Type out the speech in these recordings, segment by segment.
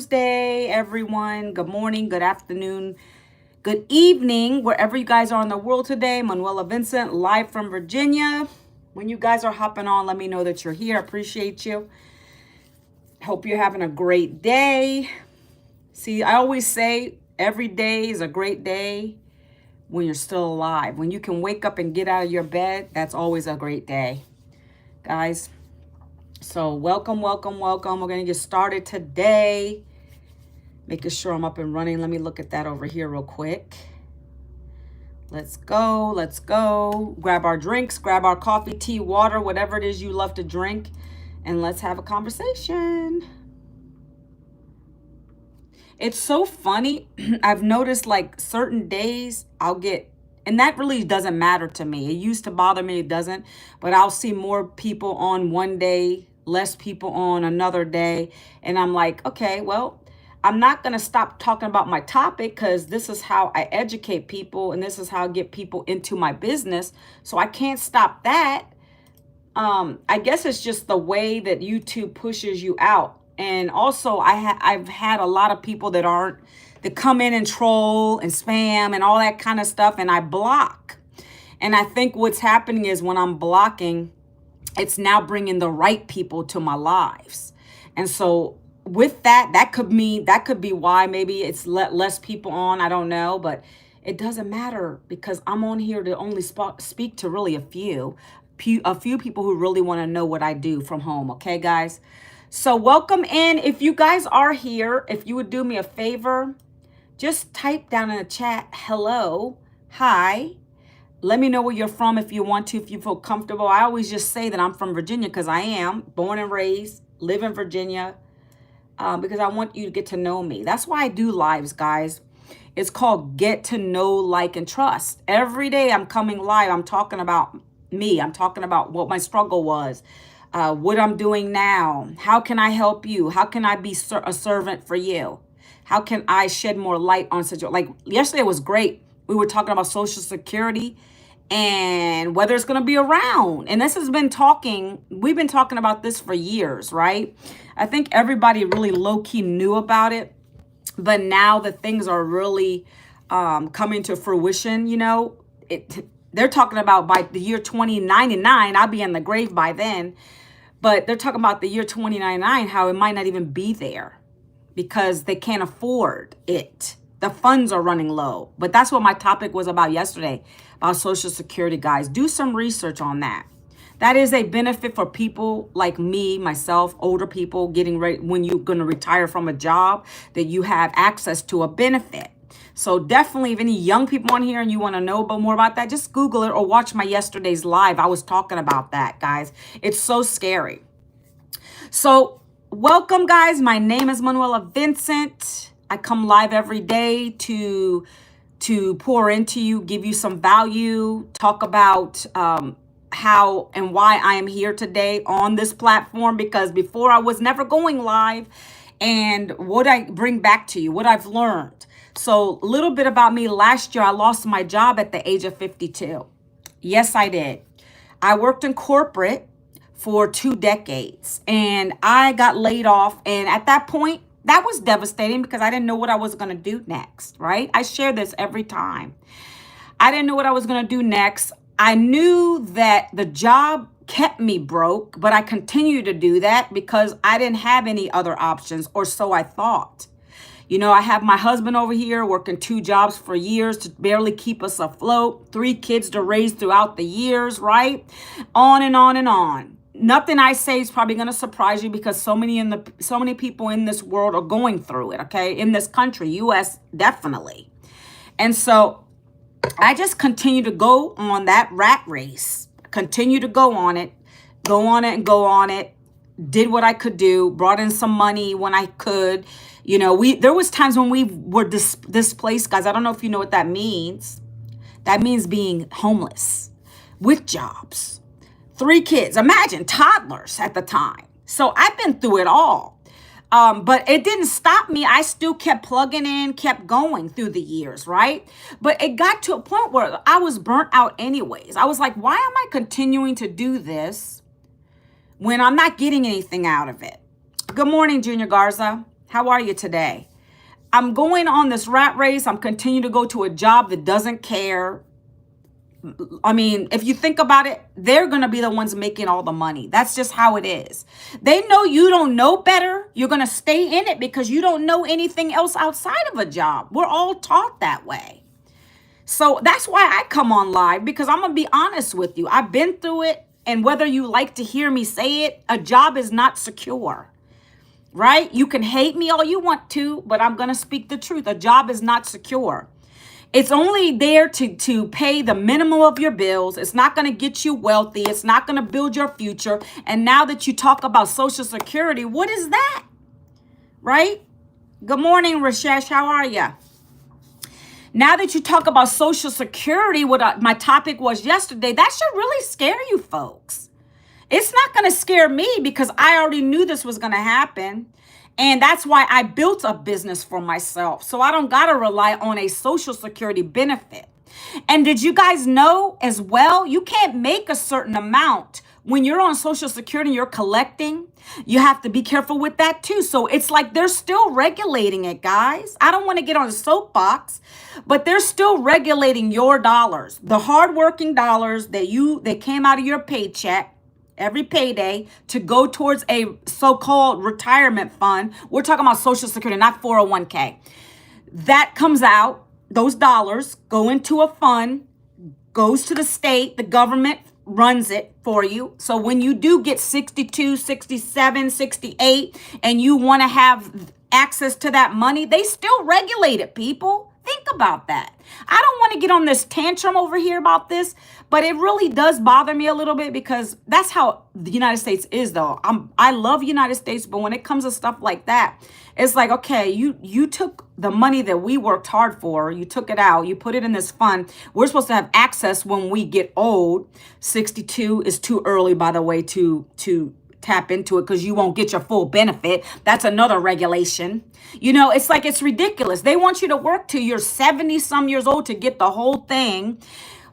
Tuesday, everyone. Good morning, good afternoon, good evening, wherever you guys are in the world today. Manuela Vincent, live from Virginia. When you guys are hopping on, let me know that you're here. Appreciate you. Hope you're having a great day. See, I always say every day is a great day when you're still alive. When you can wake up and get out of your bed, that's always a great day, guys. So welcome. We're going to get started today. Making sure I'm up and running. Let me look at that over here real quick. Let's go. Grab our drinks, grab our coffee, tea, water, whatever it is you love to drink, and let's have a conversation. It's so funny. I've noticed like certain days I'll get, and that really doesn't matter to me. It used to bother me, it doesn't, but I'll see more people on one day, less people on another day. And I'm like, okay, well, I'm not going to stop talking about my topic because this is how I educate people and this is how I get people into my business. So I can't stop that. I guess it's just the way that YouTube pushes you out. And also I've had a lot of people that come in and troll and spam and all that kind of stuff, and I block. And I think what's happening is when I'm blocking, it's now bringing the right people to my lives. And so with that could be why maybe it's less people on. I don't know, but it doesn't matter because I'm on here to only speak to really a few people who really want to know what I do from home. Okay, guys. So welcome in. If you guys are here, if you would do me a favor, just type down in the chat, hello, hi. Let me know where you're from if you want to, if you feel comfortable. I always just say that I'm from Virginia because I am born and raised, live in Virginia, because I want you to get to know me. That's why I do lives, guys. It's called Get to Know, Like, and Trust. Every day I'm coming live. I'm talking about me. I'm talking about what my struggle was. What I'm doing now. How can I help you? How can I be a servant for you? How can I shed more light on such like yesterday was great. We were talking about Social Security and whether it's going to be around. And we've been talking about this for years, right? I think everybody really low key knew about it, but now that things are really coming to fruition, they're talking about by the year 2099, I'll be in the grave by then. But they're talking about the year 2099, how it might not even be there because they can't afford it. The funds are running low. But that's what my topic was about yesterday, about Social Security, guys. Do some research on that. That is a benefit for people like me, myself, older people getting ready when you're going to retire from a job, that you have access to a benefit. So definitely, if any young people on here and you want to know more about that, just Google it or watch my yesterday's live. I was talking about that, guys. It's so scary. So welcome, guys. My name is Manuela Vincent. I come live every day to pour into you, give you some value, talk about how and why I am here today on this platform, because before I was never going live, and what I bring back to you, what I've learned. So a little bit about me. Last year, I lost my job at the age of 52. Yes, I did. I worked in corporate for 2 decades and I got laid off. And at that point, that was devastating because I didn't know what I was going to do next, right? I share this every time. I didn't know what I was going to do next. I knew that the job kept me broke, but I continued to do that because I didn't have any other options, or so I thought. I have my husband over here working 2 jobs for years to barely keep us afloat, 3 kids to raise throughout the years, right? On and on and on. Nothing I say is probably going to surprise you because so many people in this world are going through it, okay? In this country, US, definitely. And so I just continue to go on that rat race, continue to go on it. Did what I could do, brought in some money when I could. There was times when we were displaced, guys. I don't know if you know what that means. That means being homeless with jobs. 3 kids, imagine toddlers at the time. So I've been through it all. But it didn't stop me. I still kept plugging in, kept going through the years, right? But it got to a point where I was burnt out anyways. I was like, why am I continuing to do this when I'm not getting anything out of it? Good morning, Junior Garza. How are you today? I'm going on this rat race. I'm continuing to go to a job that doesn't care. I mean, if you think about it, they're going to be the ones making all the money. That's just how it is. They know you don't know better. You're going to stay in it because you don't know anything else outside of a job. We're all taught that way. So that's why I come on live, because I'm going to be honest with you. I've been through it. And whether you like to hear me say it, a job is not secure, right? You can hate me all you want to, but I'm going to speak the truth. A job is not secure. It's only there to pay the minimum of your bills. It's not going to get you wealthy. It's not going to build your future. And now that you talk about Social Security, what is that? Right? Good morning, Rashesh. How are you? Now that you talk about Social Security, what my topic was yesterday, that should really scare you folks. It's not going to scare me because I already knew this was going to happen. And that's why I built a business for myself. So I don't got to rely on a Social Security benefit. And did you guys know as well, you can't make a certain amount when you're on Social Security and you're collecting. You have to be careful with that too. So it's like they're still regulating it, guys. I don't want to get on a soapbox, but they're still regulating your dollars, the hardworking dollars that came out of your paycheck every payday to go towards a so-called retirement fund. We're talking about Social Security, not 401k. That comes out, those dollars go into a fund, goes to the state, the government runs it for you. So when you do get 62, 67, 68, and you want to have access to that money, they still regulate it, people. Think about that. I don't want to get on this tantrum over here about this, but it really does bother me a little bit because that's how the United States is, though. I love United States, but when it comes to stuff like that, it's like, okay, you took the money that we worked hard for, you took it out, you put it in this fund. We're supposed to have access when we get old. 62 is too early, by the way, to tap into it because you won't get your full benefit. That's another regulation. You know, it's like, it's ridiculous. They want you to work till you're 70 some years old to get the whole thing.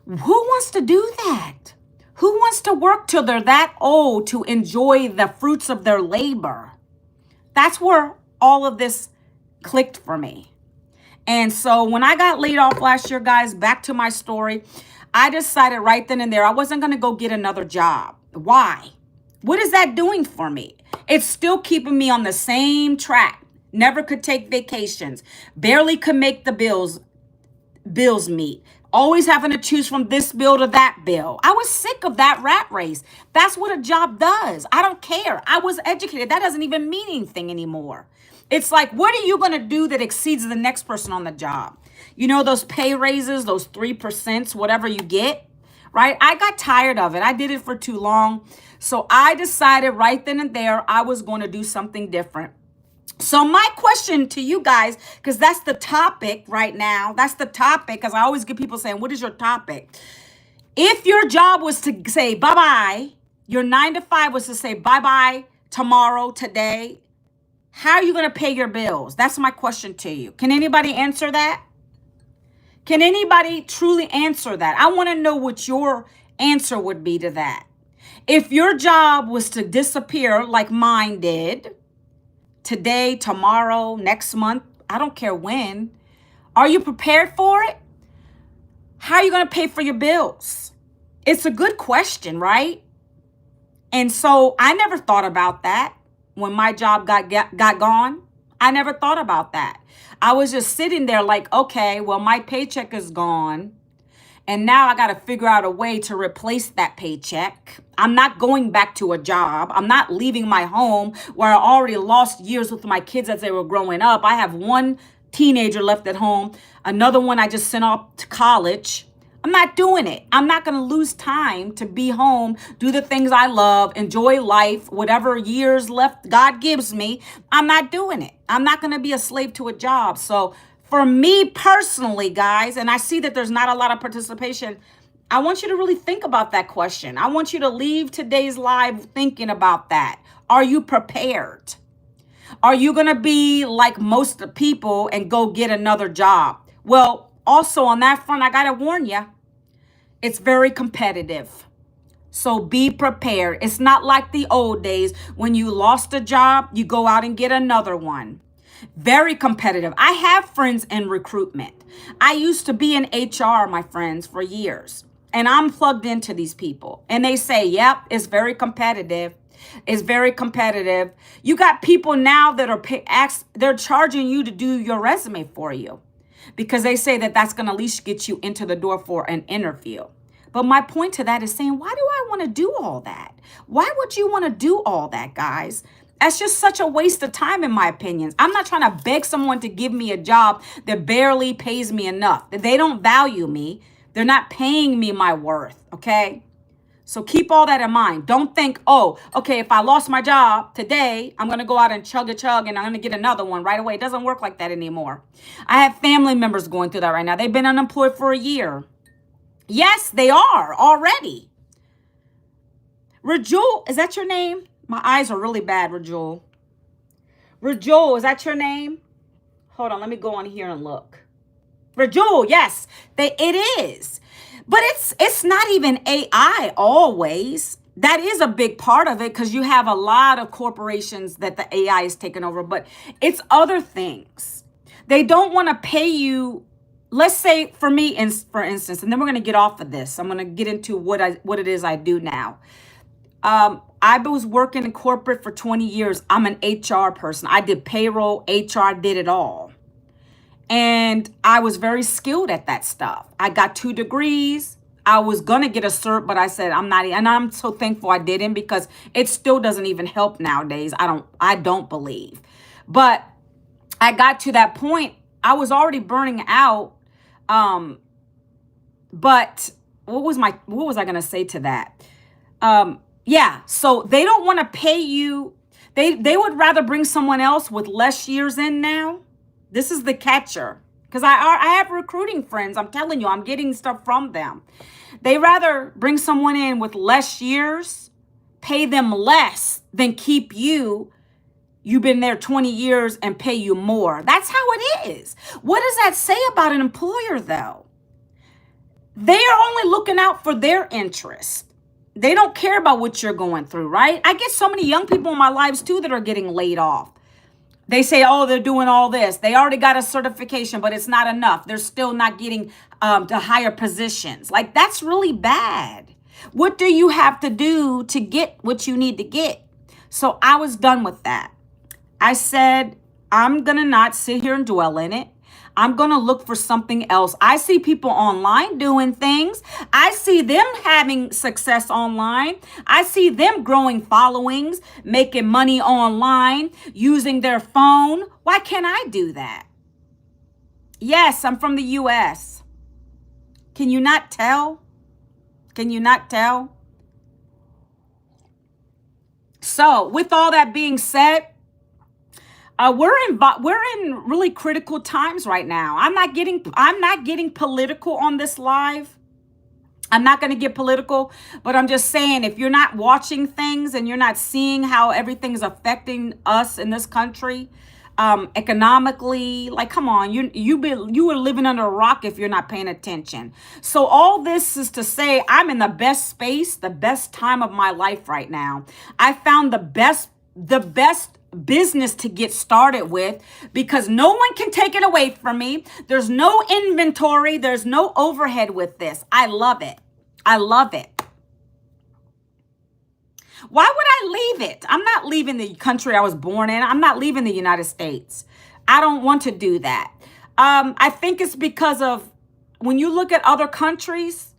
Who wants to do that? Who wants to work till they're that old to enjoy the fruits of their labor? That's where all of this clicked for me. And so when I got laid off last year, guys, back to my story, I decided right then and there I wasn't going to go get another job. Why? What is that doing for me? It's still keeping me on the same track. Never could take vacations. Barely could make the bills meet. Always having to choose from this bill to that bill. I was sick of that rat race. That's what a job does. I don't care. I was educated. That doesn't even mean anything anymore. It's like, what are you going to do that exceeds the next person on the job? You know, those pay raises, those 3%, whatever you get, right? I got tired of it. I did it for too long. So I decided right then and there, I was going to do something different. So my question to you guys, because that's the topic right now. That's the topic, because I always get people saying, what is your topic? If your job was to say bye-bye, your 9 to 5 was to say bye-bye tomorrow, today, how are you going to pay your bills? That's my question to you. Can anybody answer that? Can anybody truly answer that? I want to know what your answer would be to that. If your job was to disappear like mine did, today, tomorrow, next month, I don't care when, are you prepared for it? How are you going to pay for your bills? It's a good question, right? And so I never thought about that when my job got gone. I never thought about that. I was just sitting there like, okay, well, my paycheck is gone. And now I got to figure out a way to replace that paycheck. I'm not going back to a job. I'm not leaving my home where I already lost years with my kids as they were growing up. I have one teenager left at home. Another one I just sent off to college. I'm not doing it. I'm not going to lose time to be home, do the things I love, enjoy life, whatever years left God gives me. I'm not doing it. I'm not going to be a slave to a job. So for me personally, guys, and I see that there's not a lot of participation, I want you to really think about that question. I want you to leave today's live thinking about that. Are you prepared? Are you going to be like most people and go get another job? Well, also on that front, I got to warn you, it's very competitive. So be prepared. It's not like the old days when you lost a job, you go out and get another one. Very competitive. I have friends in recruitment. I used to be in HR, my friends, for years. And I'm plugged into these people. And they say, yep, it's very competitive. It's very competitive. You got people now that are they're charging you to do your resume for you because they say that that's going to at least get you into the door for an interview. But my point to that is saying, why do I want to do all that? Why would you want to do all that, guys? That's just such a waste of time, in my opinions. I'm not trying to beg someone to give me a job that barely pays me enough. That they don't value me. They're not paying me my worth, okay? So keep all that in mind. Don't think, oh, okay, if I lost my job today, I'm going to go out and chug a chug and I'm going to get another one right away. It doesn't work like that anymore. I have family members going through that right now. They've been unemployed for a year. Yes, they are already. Rajul, is that your name? My eyes are really bad, Rajul. Rajul, is that your name? Hold on, let me go on here and look. Rajul, yes, it is. But it's not even AI always. That is a big part of it because you have a lot of corporations that the AI is taking over, but it's other things. They don't want to pay you. Let's say for me, for instance, and then we're going to get off of this. I'm going to get into what it is I do now. I was working in corporate for 20 years. I'm an HR person. I did payroll, HR, did it all. And I was very skilled at that stuff. I got 2 degrees. I was going to get a cert, but I said, I'm not. And I'm so thankful I didn't because it still doesn't even help nowadays. I don't believe. But I got to that point. I was already burning out. But what was I going to say to that? Yeah. So they don't want to pay you. They would rather bring someone else with less years in now. This is the catcher. Because I have recruiting friends. I'm telling you, I'm getting stuff from them. They rather bring someone in with less years, pay them less than keep you. You've been there 20 years and pay you more. That's how it is. What does that say about an employer, though? They are only looking out for their interest. They don't care about what you're going through, right? I get so many young people in my lives, too, that are getting laid off. They say, oh, they're doing all this. They already got a certification, but it's not enough. They're still not getting to higher positions. Like, that's really bad. What do you have to do to get what you need to get? So I was done with that. I said, I'm going to not sit here and dwell in it. I'm going to look for something else. I see people online doing things. I see them having success online. I see them growing followings, making money online, using their phone. Why can't I do that? Yes, I'm from the U.S. Can you not tell? Can you not tell? So with all that being said, we're in really critical times right now. I'm not getting political on this live. I'm not going to get political, but I'm just saying, if you're not watching things and you're not seeing how everything's affecting us in this country, economically, like, come on, you are living under a rock if you're not paying attention. So all this is to say, I'm in the best space, the best time of my life right now. I found the best business to get started with because no one can take it away from me. There's no inventory. There's no overhead with this. I love it. I love it. Why would I leave it? I'm not leaving the country I was born in. I'm not leaving the United States. I don't want to do that. I think it's because of when you look at other countries,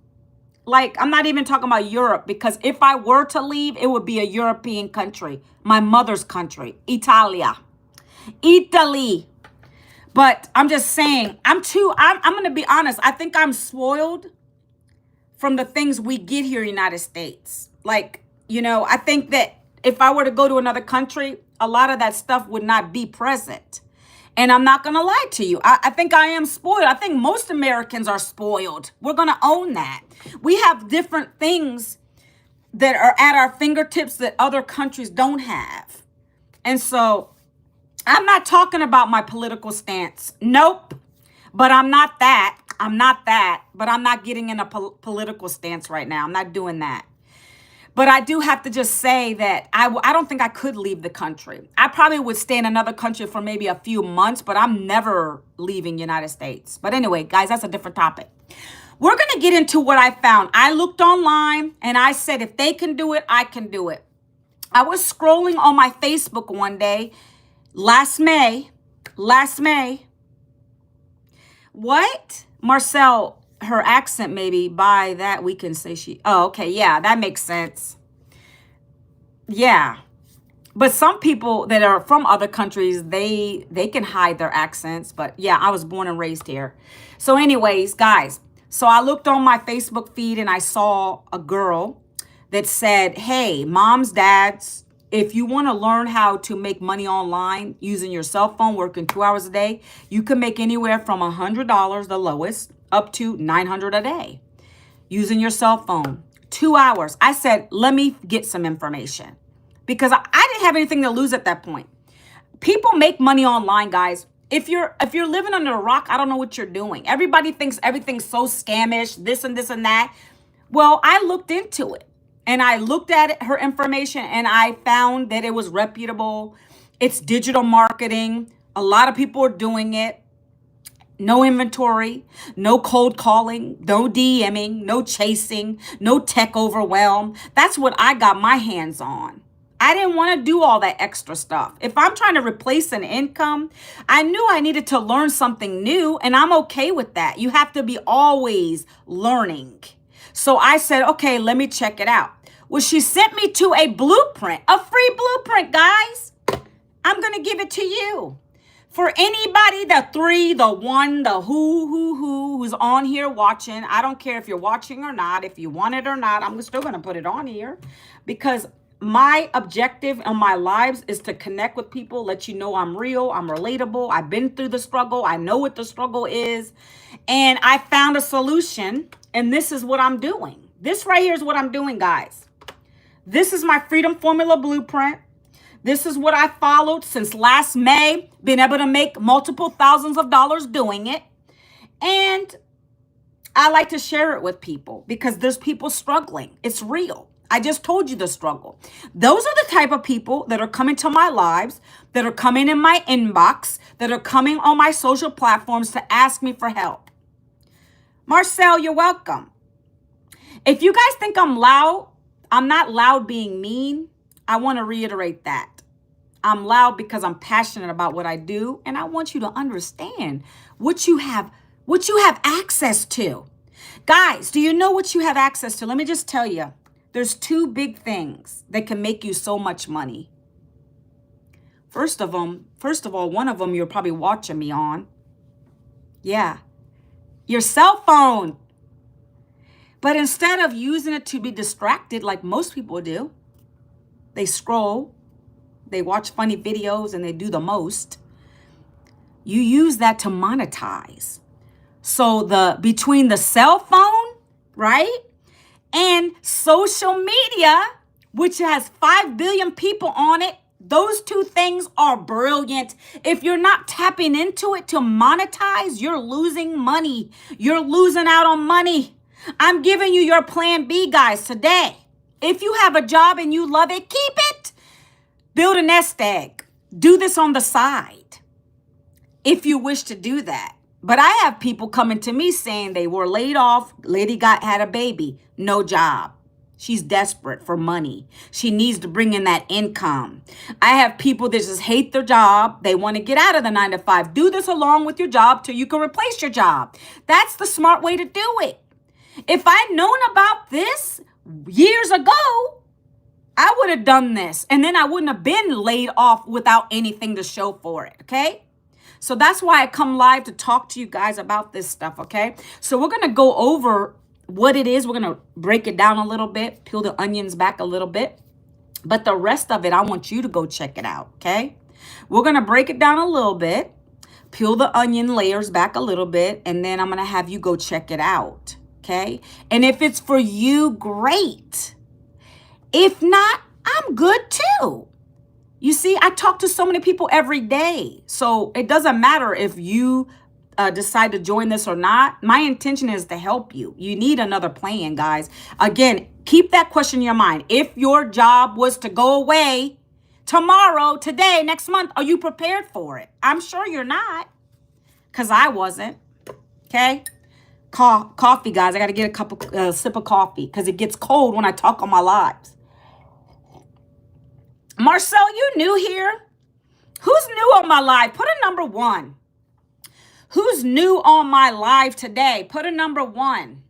like, I'm not even talking about Europe, because if I were to leave, it would be a European country, my mother's country, Italy. But I'm just saying, I'm going to be honest. I think I'm spoiled from the things we get here in the United States. Like, I think that if I were to go to another country, a lot of that stuff would not be present. And I'm not going to lie to you. I think I am spoiled. I think most Americans are spoiled. We're going to own that. We have different things that are at our fingertips that other countries don't have. And so I'm not talking about my political stance. Nope. But I'm not that. But I'm not getting in a political stance right now. I'm not doing that. But I do have to just say that I don't think I could leave the country. I probably would stay in another country for maybe a few months, but I'm never leaving United States. But anyway, guys, that's a different topic. We're going to get into what I found. I looked online and I said, if they can do it, I can do it. I was scrolling on my Facebook one day, last May. What? Marcel, her accent, maybe by that we can say oh, okay. Yeah, that makes sense. Yeah. But some people that are from other countries, they can hide their accents. But yeah, I was born and raised here. So anyways, guys, so I looked on my Facebook feed and I saw a girl that said, hey, moms, dads, if you want to learn how to make money online using your cell phone, working 2 hours a day, you can make anywhere from $100, the lowest, up to $900 a day using your cell phone. 2 hours. I said, let me get some information because I didn't have anything to lose at that point. People make money online, guys. If you're living under a rock, I don't know what you're doing. Everybody thinks everything's so scamish, this and that. Well, I looked into it. And I looked at it, her information, and I found that it was reputable. It's digital marketing. A lot of people are doing it. No inventory, no cold calling, no DMing, no chasing, no tech overwhelm. That's what I got my hands on. I didn't want to do all that extra stuff. If I'm trying to replace an income, I knew I needed to learn something new, and I'm okay with that. You have to be always learning. So I said, okay, let me check it out. Well, she sent me to a blueprint, a free blueprint, guys. I'm going to give it to you. For anybody, the three, the one, the who's on here watching. I don't care if you're watching or not, if you want it or not, I'm still going to put it on here because my objective in my lives is to connect with people, let you know I'm real, I'm relatable. I've been through the struggle. I know what the struggle is. And I found a solution, and this is what I'm doing. This right here is what I'm doing, guys. This is my Freedom Formula Blueprint. This is what I followed since last May, been able to make multiple thousands of dollars doing it. And I like to share it with people because there's people struggling. It's real. I just told you the struggle. Those are the type of people that are coming to my lives, that are coming in my inbox, that are coming on my social platforms to ask me for help. Marcel, you're welcome. If you guys think I'm loud, I'm not loud being mean. I want to reiterate that. I'm loud because I'm passionate about what I do, and I want you to understand what you have access to. Guys, do you know what you have access to? Let me just tell you. There's two big things that can make you so much money. First of all, one of them you're probably watching me on. Yeah. Your cell phone. But instead of using it to be distracted like most people do, they scroll, they watch funny videos, and they do the most. You use that to monetize. So between the cell phone, right, and social media, which has 5 billion people on it, those two things are brilliant. If you're not tapping into it to monetize, you're losing money. You're losing out on money. I'm giving you your plan B, guys, today. If you have a job and you love it, keep it. Build a nest egg. Do this on the side if you wish to do that. But I have people coming to me saying they were laid off. Lady had a baby, no job. She's desperate for money. She needs to bring in that income. I have people that just hate their job. They want to get out of the 9 to 5. Do this along with your job till you can replace your job. That's the smart way to do it. If I'd known about this years ago, I would have done this. And then I wouldn't have been laid off without anything to show for it, okay? So that's why I come live to talk to you guys about this stuff, okay? So we're going to go over what it is. We're going to break it down a little bit, peel the onions back a little bit. But the rest of it, I want you to go check it out, okay? We're going to break it down a little bit, peel the onion layers back a little bit, and then I'm going to have you go check it out. Okay. And if it's for you, great. If not, I'm good too. You see, I talk to so many people every day. So it doesn't matter if you decide to join this or not, my intention is to help you. You need another plan, guys. Again, keep that question in your mind. If your job was to go away tomorrow, today, next month, are you prepared for it? I'm sure you're not, because I wasn't. Okay? Coffee, guys. I got to get a sip of coffee because it gets cold when I talk on my lives. Marcel, you new here? Who's new on my live? Put a number 1. Who's new on my live today? Put a number 1.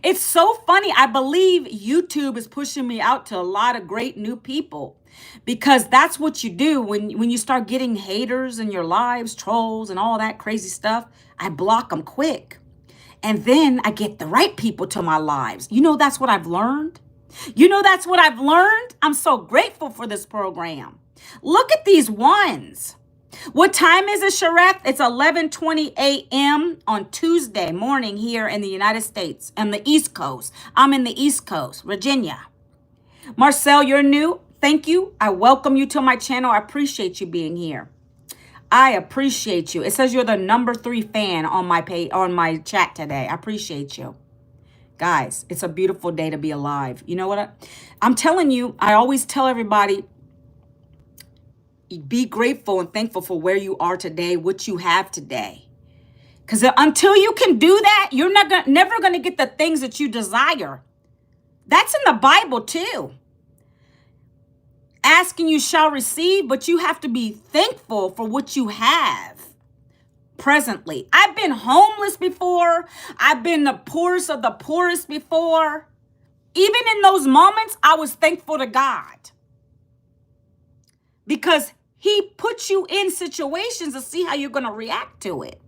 It's so funny. I believe YouTube is pushing me out to a lot of great new people, because that's what you do when you start getting haters in your lives, trolls and all that crazy stuff. I block them quick. And then I get the right people to my lives. That's what I've learned. That's what I've learned. I'm so grateful for this program. Look at these ones. What time is it, Shareth? It's 11:20 a.m. on Tuesday morning here in the United States and the East Coast. I'm in the East Coast, Virginia. Marcel, you're new. Thank you. I welcome you to my channel. I appreciate you being here. I appreciate you. It says you're the number 3 fan on my page, on my chat today. I appreciate you. Guys, it's a beautiful day to be alive. You know what? I'm telling you, I always tell everybody, be grateful and thankful for where you are today, what you have today. Because until you can do that, you're never going to get the things that you desire. That's in the Bible too. Asking you shall receive, but you have to be thankful for what you have presently. I've been homeless before. I've been the poorest of the poorest before. Even in those moments, I was thankful to God, because he puts you in situations to see how you're going to react to it.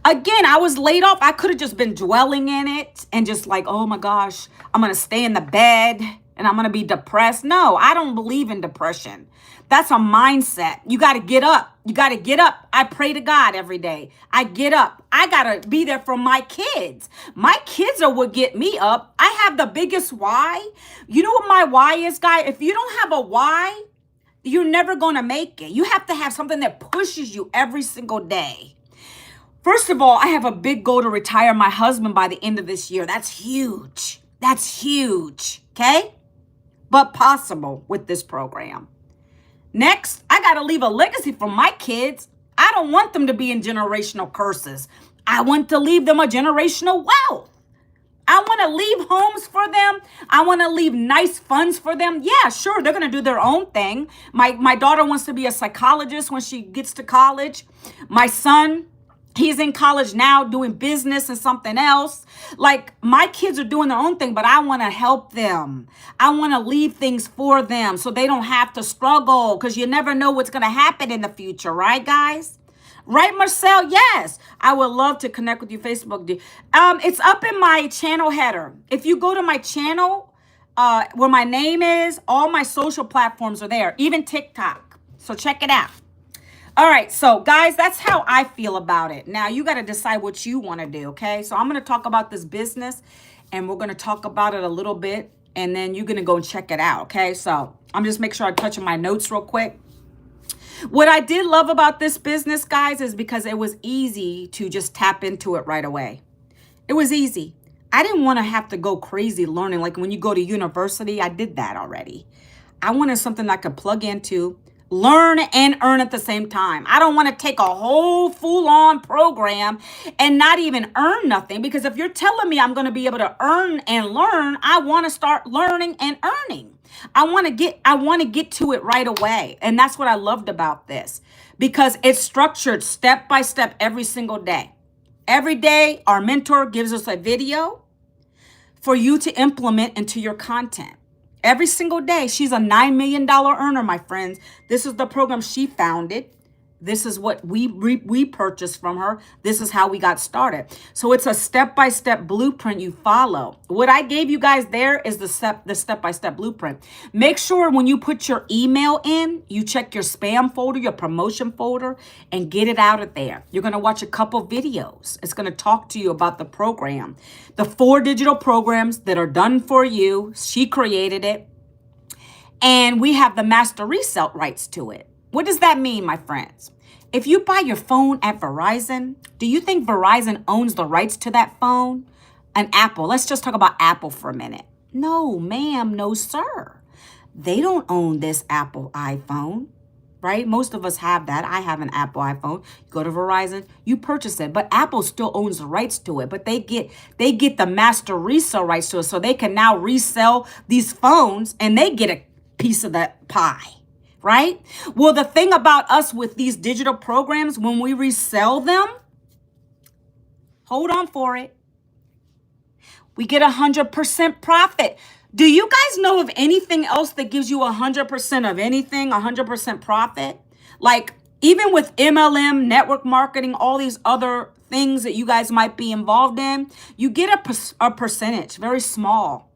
Again, I was laid off. I could have just been dwelling in it and just like, oh my gosh, I'm going to stay in the bed and I'm going to be depressed. No, I don't believe in depression. That's a mindset. You got to get up. You got to get up. I pray to God every day. I get up. I got to be there for my kids. My kids are what get me up. I have the biggest why. You know what my why is, guy? If you don't have a why, you're never going to make it. You have to have something that pushes you every single day. First of all, I have a big goal to retire my husband by the end of this year. That's huge. That's huge. Okay? But possible with this program. Next, I got to leave a legacy for my kids. I don't want them to be in generational curses. I want to leave them a generational wealth. I want to leave homes for them. I want to leave nice funds for them. Yeah, sure, they're going to do their own thing. My daughter wants to be a psychologist when she gets to college. My son, he's in college now doing business and something else. Like, my kids are doing their own thing, but I want to help them. I want to leave things for them so they don't have to struggle, because you never know what's going to happen in the future, right, guys? Right, Marcel? Yes. I would love to connect with you, Facebook. It's up in my channel header. If you go to my channel, where my name is, all my social platforms are there, even TikTok. So check it out. All right. So, guys, that's how I feel about it. Now, you got to decide what you want to do, okay? So I'm going to talk about this business, and we're going to talk about it a little bit, and then you're going to go and check it out, okay? So I'm just make sure I touch on my notes real quick. What I did love about this business, guys, is because it was easy to just tap into it right away. It was easy. I didn't want to have to go crazy learning. Like when you go to university, I did that already. I wanted something I could plug into, learn and earn at the same time. I don't want to take a whole full-on program and not even earn nothing, because if you're telling me I'm going to be able to earn and learn, I want to start learning and earning. I want to get to it right away. And that's what I loved about this, because it's structured step by step every single day. Every day, our mentor gives us a video for you to implement into your content. Every single day. She's a $9 million earner, my friends. This is the program she founded. This is what we purchased from her. This is how we got started. So it's a step-by-step blueprint you follow. What I gave you guys there is the step-by-step blueprint. Make sure when you put your email in, you check your spam folder, your promotion folder, and get it out of there. You're going to watch a couple videos. It's going to talk to you about the program. The 4 digital programs that are done for you. She created it. And we have the master resale rights to it. What does that mean, my friends? If you buy your phone at Verizon, do you think Verizon owns the rights to that phone? And Apple, let's just talk about Apple for a minute. No, ma'am, no, sir. They don't own this Apple iPhone, right? Most of us have that. I have an Apple iPhone. You go to Verizon, you purchase it, but Apple still owns the rights to it. But they get the master resale rights to it, so they can now resell these phones and they get a piece of that pie, right? Well, the thing about us with these digital programs, when we resell them, hold on for it, we get 100% profit. Do you guys know of anything else that gives you 100% of anything, 100% profit? Like even with MLM, network marketing, all these other things that you guys might be involved in, you get a percentage, very small,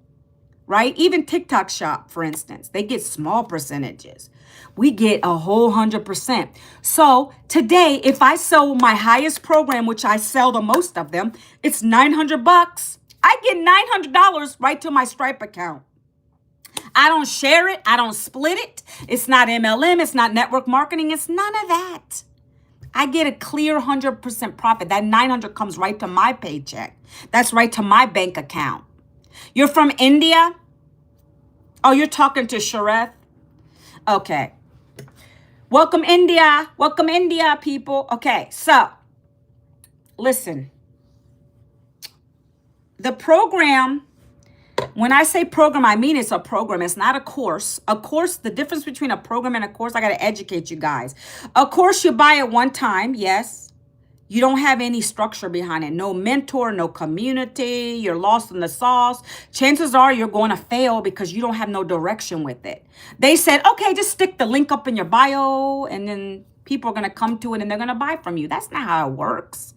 right? Even TikTok Shop, for instance, they get small percentages. We get a whole 100%. So today, if I sell my highest program, which I sell the most of them, it's $900. I get $900 right to my Stripe account. I don't share it. I don't split it. It's not MLM. It's not network marketing. It's none of that. I get a clear 100% profit. That 900 comes right to my paycheck. That's right to my bank account. You're from India? Oh, you're talking to Shareth? Okay. Welcome, India. Welcome, India, people. Okay, so listen. The program, when I say program, I mean it's a program. It's not a course. A course, the difference between a program and a course, I got to educate you guys. A course, you buy it one time, yes. You don't have any structure behind it. No mentor, no community. You're lost in the sauce. Chances are you're going to fail because you don't have no direction with it. They said, okay, just stick the link up in your bio and then people are going to come to it and they're going to buy from you. That's not how it works.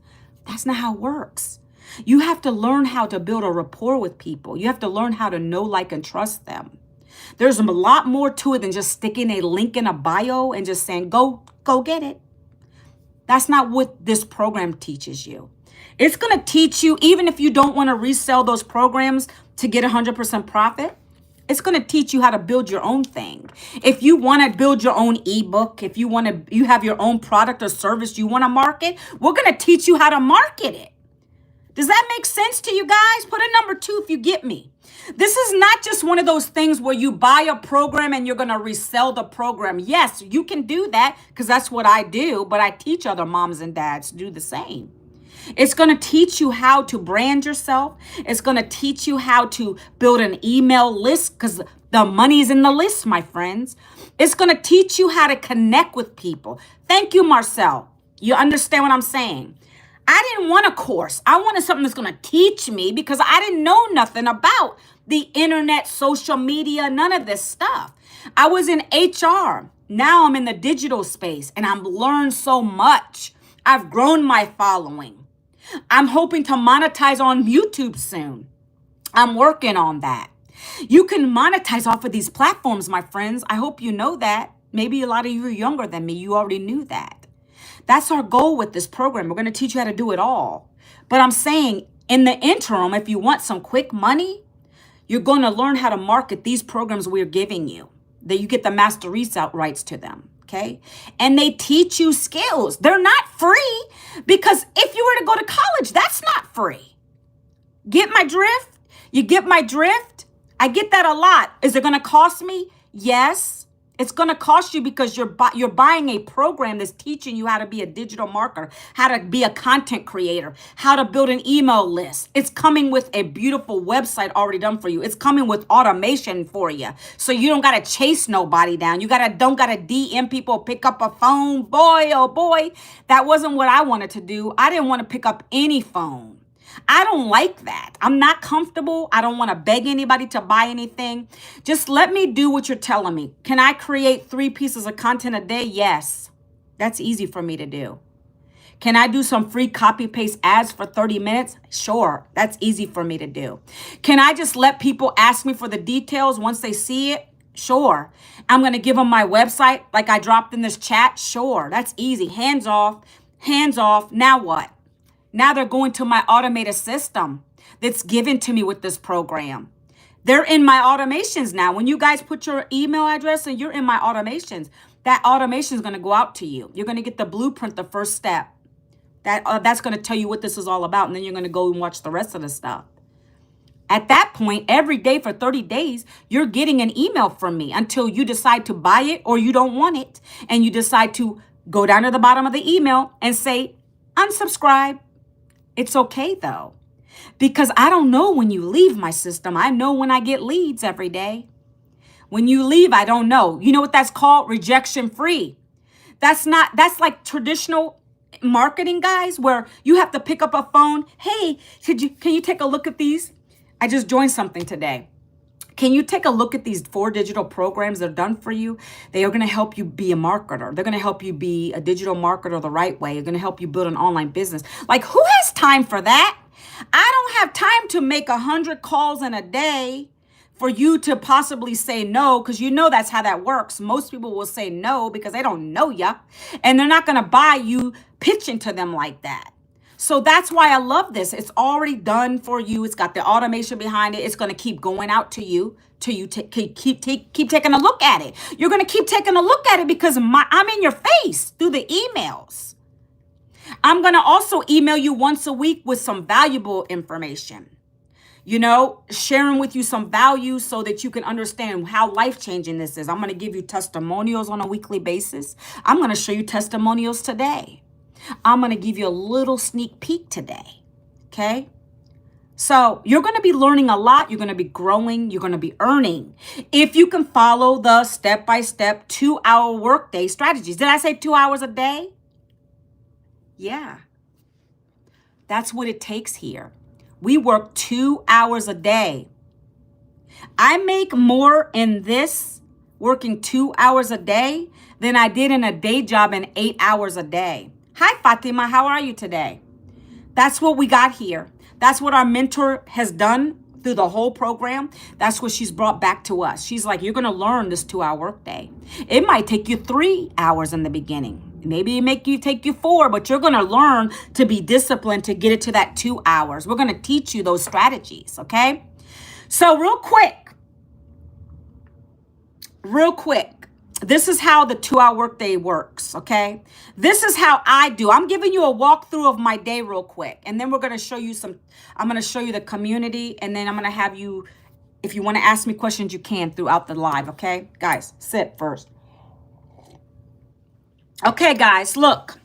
That's not how it works. You have to learn how to build a rapport with people. You have to learn how to know, like, and trust them. There's a lot more to it than just sticking a link in a bio and just saying, go get it. That's not what this program teaches you. It's going to teach you, even if you don't want to resell those programs to get 100% profit, it's going to teach you how to build your own thing. If you want to build your own ebook, if you have your own product or service you want to market, we're going to teach you how to market it. Does that make sense to you guys? Put a number 2 if you get me. This is not just one of those things where you buy a program and you're going to resell the program. Yes, you can do that because that's what I do, but I teach other moms and dads to do the same. It's going to teach you how to brand yourself. It's going to teach you how to build an email list because the money's in the list, my friends. It's going to teach you how to connect with people. Thank you, Marcel. You understand what I'm saying? I didn't want a course. I wanted something that's going to teach me because I didn't know nothing about the internet, social media, none of this stuff. I was in HR. Now I'm in the digital space and I've learned so much. I've grown my following. I'm hoping to monetize on YouTube soon. I'm working on that. You can monetize off of these platforms, my friends. I hope you know that. Maybe a lot of you are younger than me. You already knew that. That's our goal with this program. We're going to teach you how to do it all. But I'm saying in the interim, if you want some quick money, you're going to learn how to market these programs we're giving you, that you get the master resale rights to them. Okay. And they teach you skills. They're not free because if you were to go to college, that's not free. Get my drift? You get my drift? I get that a lot. Is it going to cost me? Yes. It's going to cost you because you're buying a program that's teaching you how to be a digital marketer, how to be a content creator, how to build an email list. It's coming with a beautiful website already done for you. It's coming with automation for you. So you don't got to chase nobody down. Don't got to DM people, pick up a phone. Boy, oh boy, that wasn't what I wanted to do. I didn't want to pick up any phone. I don't like that. I'm not comfortable. I don't want to beg anybody to buy anything. Just let me do what you're telling me. Can I create 3 pieces of content a day? Yes. That's easy for me to do. Can I do some free copy paste ads for 30 minutes? Sure. That's easy for me to do. Can I just let people ask me for the details once they see it? Sure. I'm going to give them my website like I dropped in this chat? Sure. That's easy. Hands off. Hands off. Now what? Now they're going to my automated system that's given to me with this program. They're in my automations now. When you guys put your email address and you're in my automations, That automation is going to go out to you. You're going to get the blueprint, the first step. That's going to tell you what this is all about. And then you're going to go and watch the rest of the stuff. At that point, every day for 30 days, you're getting an email from me until you decide to buy it or you don't want it. And you decide to go down to the bottom of the email and say, unsubscribe. It's okay though, because I don't know when you leave my system. I know when I get leads every day. When you leave, I don't know. You know what that's called? Rejection free. That's like traditional marketing, guys, where you have to pick up a phone. Hey, can you take a look at these? I just joined something today. Can you take a look at these 4 digital programs that are done for you? They are going to help you be a marketer. They're going to help you be a digital marketer the right way. They're going to help you build an online business. Like, who has time for that? I don't have time to make 100 calls in a day for you to possibly say no, because you know that's how that works. Most people will say no because they don't know ya, and they're not going to buy you pitching to them like that. So that's why I love this. It's already done for you. It's got the automation behind it. It's going to keep going out to you till you keep taking a look at it. You're going to keep taking a look at it because I'm in your face through the emails. I'm going to also email you once a week with some valuable information. You know, sharing with you some value so that you can understand how life-changing this is. I'm going to give you testimonials on a weekly basis. I'm going to show you testimonials today. I'm going to give you a little sneak peek today. Okay? So you're going to be learning a lot. You're going to be growing. You're going to be earning. If you can follow the step-by-step 2-hour workday strategies. Did I say 2 hours a day? Yeah. That's what it takes here. We work 2 hours a day. I make more in this working 2 hours a day than I did in a day job in 8 hours a day. Hi, Fatima. How are you today? That's what we got here. That's what our mentor has done through the whole program. That's what she's brought back to us. She's like, you're going to learn this 2-hour workday. It might take you 3 hours in the beginning. Maybe it take you 4, but you're going to learn to be disciplined to get it to that 2 hours. We're going to teach you those strategies, okay? So real quick, this is how the 2-hour workday works, okay? This is how I do. I'm giving you a walkthrough of my day real quick, and then we're going to show you I'm going to show you the community, and then I'm going to have you, if you want to ask me questions, you can throughout the live, okay? Guys, sit first. Okay, guys, look.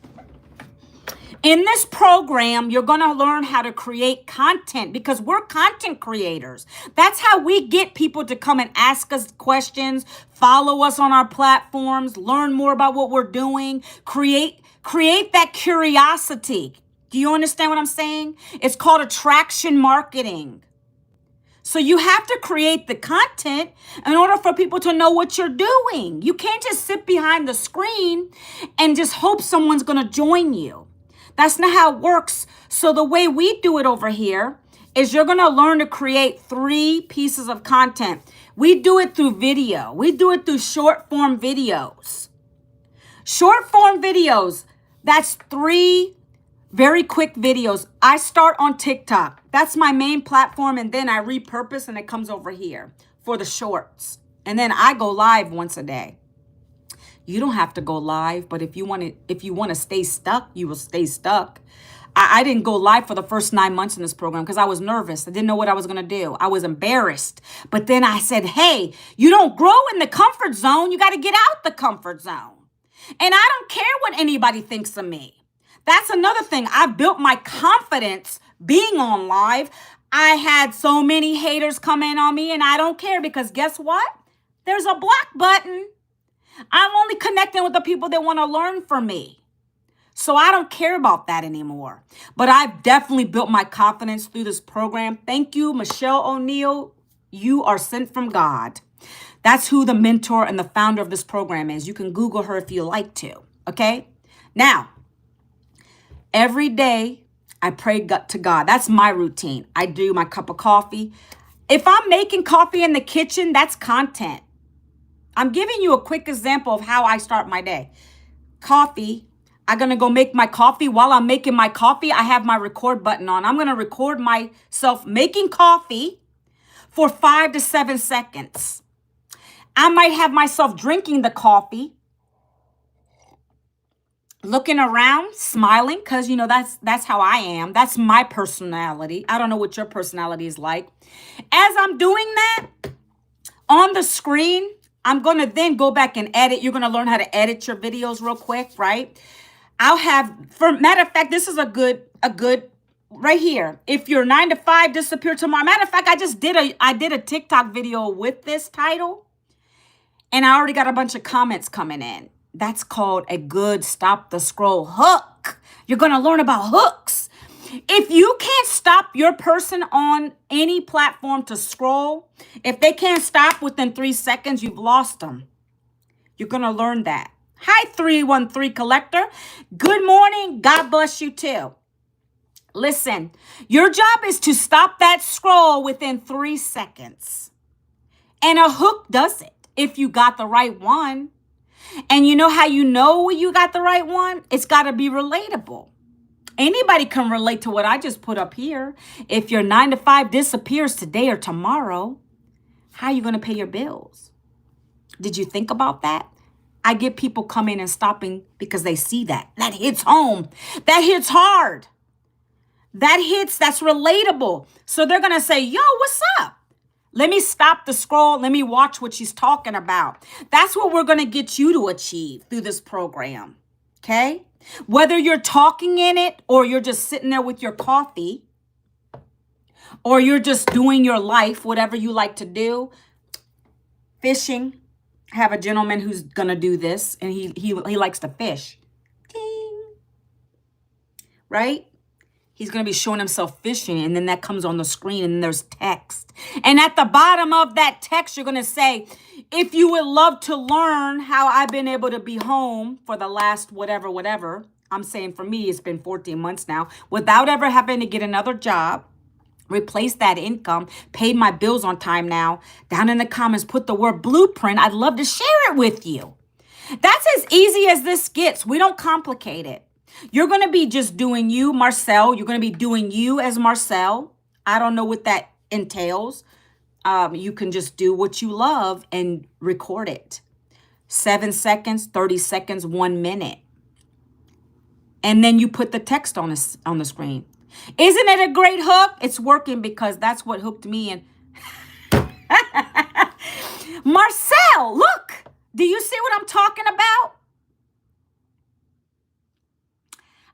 In this program, you're going to learn how to create content because we're content creators. That's how we get people to come and ask us questions, follow us on our platforms, learn more about what we're doing, create that curiosity. Do you understand what I'm saying? It's called attraction marketing. So you have to create the content in order for people to know what you're doing. You can't just sit behind the screen and just hope someone's going to join you. That's not how it works. So the way we do it over here is you're going to learn to create 3 pieces of content. We do it through video. We do it through short form videos. Short form videos, that's 3 very quick videos. I start on TikTok. That's my main platform, and then I repurpose and it comes over here for the shorts. And then I go live once a day. You don't have to go live, but if you want to stay stuck, you will stay stuck. I didn't go live for the first 9 months in this program because I was nervous. I didn't know what I was going to do. I was embarrassed. But then I said, hey, you don't grow in the comfort zone. You got to get out the comfort zone. And I don't care what anybody thinks of me. That's another thing. I built my confidence being on live. I had so many haters come in on me, and I don't care because guess what? There's a block button. I'm only connecting with the people that want to learn from me. So I don't care about that anymore. But I've definitely built my confidence through this program. Thank you, Michelle O'Neill. You are sent from God. That's who the mentor and the founder of this program is. You can Google her if you like to. Okay? Now, every day, I pray to God. That's my routine. I do my cup of coffee. If I'm making coffee in the kitchen, that's content. I'm giving you a quick example of how I start my day. Coffee. I'm going to go make my coffee. While I'm making my coffee, I have my record button on. I'm going to record myself making coffee for 5 to 7 seconds. I might have myself drinking the coffee. looking around, smiling, because that's how I am. That's my personality. I don't know what your personality is like. As I'm doing that on the screen, I'm gonna then go back and edit. You're gonna learn how to edit your videos real quick, right? I'll have, for matter of fact, this is a good right here. If your 9 to 5 disappear tomorrow. Matter of fact, I did a TikTok video with this title, and I already got a bunch of comments coming in. That's called a good stop the scroll hook. You're gonna learn about hooks. If you can't stop your person on any platform to scroll, if they can't stop within 3 seconds, you've lost them. You're gonna learn that. Hi, 313 Collector. Good morning. God bless you too. Listen, your job is to stop that scroll within 3 seconds. And a hook does it if you got the right one. And you know how you know you got the right one? It's got to be relatable. Anybody can relate to what I just put up here. If your 9 to 5 disappears today or tomorrow, how are you going to pay your bills? Did you think about that? I get people coming and stopping because they see that. That hits home. That hits hard. That's relatable. So they're going to say, yo, what's up? Let me stop the scroll. Let me watch what she's talking about. That's what we're going to get you to achieve through this program. Okay? Whether you're talking in it or you're just sitting there with your coffee or you're just doing your life, whatever you like to do, fishing. I have a gentleman who's going to do this, and he likes to fish. Ding. Right? He's going to be showing himself fishing, and then that comes on the screen, and then there's text. And at the bottom of that text, you're going to say, if you would love to learn how I've been able to be home for the last whatever. I'm saying for me, it's been 14 months now, without ever having to get another job, replace that income, paid my bills on time now. Down in the comments, put the word blueprint. I'd love to share it with you. That's as easy as this gets. We don't complicate it. You're going to be just doing you, Marcel. You're going to be doing you as Marcel. I don't know what that entails. You can just do what you love and record it. 7 seconds, 30 seconds, 1 minute. And then you put the text on the screen. Isn't it a great hook? It's working because that's what hooked me in. Marcel, look. Do you see what I'm talking about?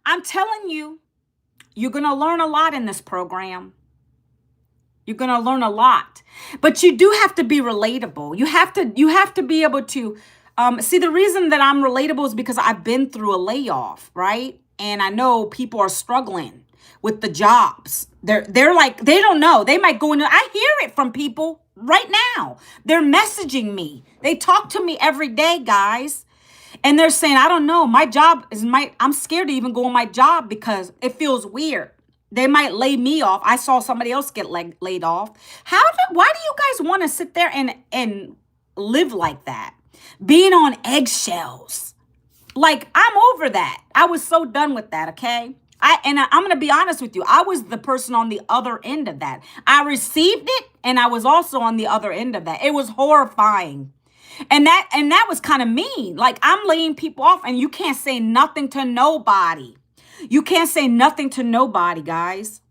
I'm telling you, you're going to learn a lot in this program. You're going to learn a lot. But you do have to be relatable. You have to be able to see, the reason that I'm relatable is because I've been through a layoff, right? And I know people are struggling with the jobs. They're like, they don't know. They might go into, I hear it from people right now. They're messaging me. They talk to me every day, guys. And they're saying, I don't know, I'm scared to even go on my job because it feels weird. They might lay me off. I saw somebody else get laid off. Why do you guys want to sit there and live like that? Being on eggshells. Like, I'm over that. I was so done with that, okay? I'm going to be honest with you. I was the person on the other end of that. I received it, and I was also on the other end of that. It was horrifying. And that was kind of mean. Like, I'm laying people off, and you can't say nothing to nobody. You can't say nothing to nobody, guys.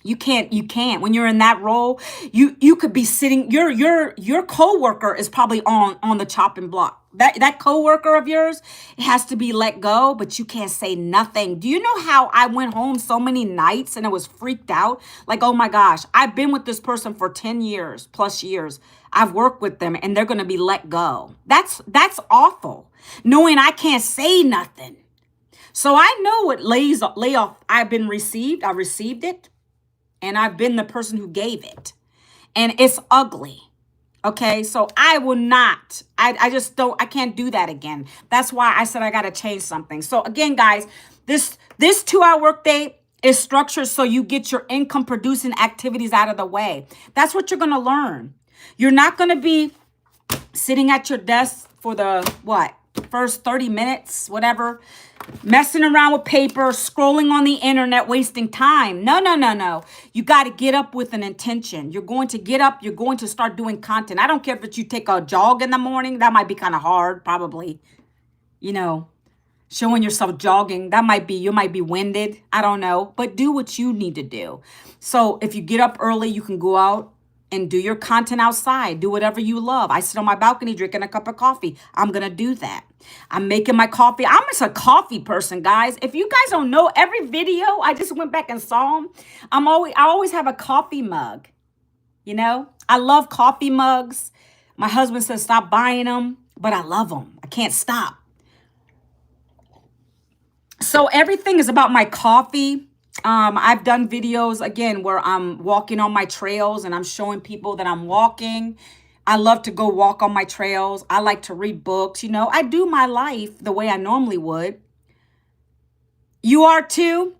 You can't. When you're in that role, you could be sitting, your coworker is probably on the chopping block. That coworker of yours has to be let go, but you can't say nothing. Do you know how I went home so many nights and I was freaked out? Like, oh my gosh, I've been with this person for 10 years plus years. I've worked with them and they're going to be let go. That's awful. Knowing I can't say nothing. So I know what layoff I've received. I received it. And I've been the person who gave it. And it's ugly. Okay, so I will not. I can't do that again. That's why I said I got to change something. So again, guys, this 2-hour workday is structured so you get your income producing activities out of the way. That's what you're going to learn. You're not going to be sitting at your desk for the, first 30 minutes, whatever, messing around with paper, scrolling on the internet, wasting time. No. You got to get up with an intention. You're going to get up. You're going to start doing content. I don't care if you take a jog in the morning. That might be kind of hard, probably. showing yourself jogging. That might be, you might be winded. I don't know, but do what you need to do. So if you get up early, you can go out and do your content outside. Do whatever you love. I sit on my balcony drinking a cup of coffee. I'm going to do that. I'm making my coffee. I'm just a coffee person, guys. If you guys don't know, every video, I just went back and saw them. I always have a coffee mug. You know, I love coffee mugs. My husband says stop buying them, but I love them. I can't stop. So everything is about my coffee. I've done videos again where I'm walking on my trails and I'm showing people that I'm walking. I love to go walk on my trails. I like to read books. You know, I do my life the way I normally would. You are too?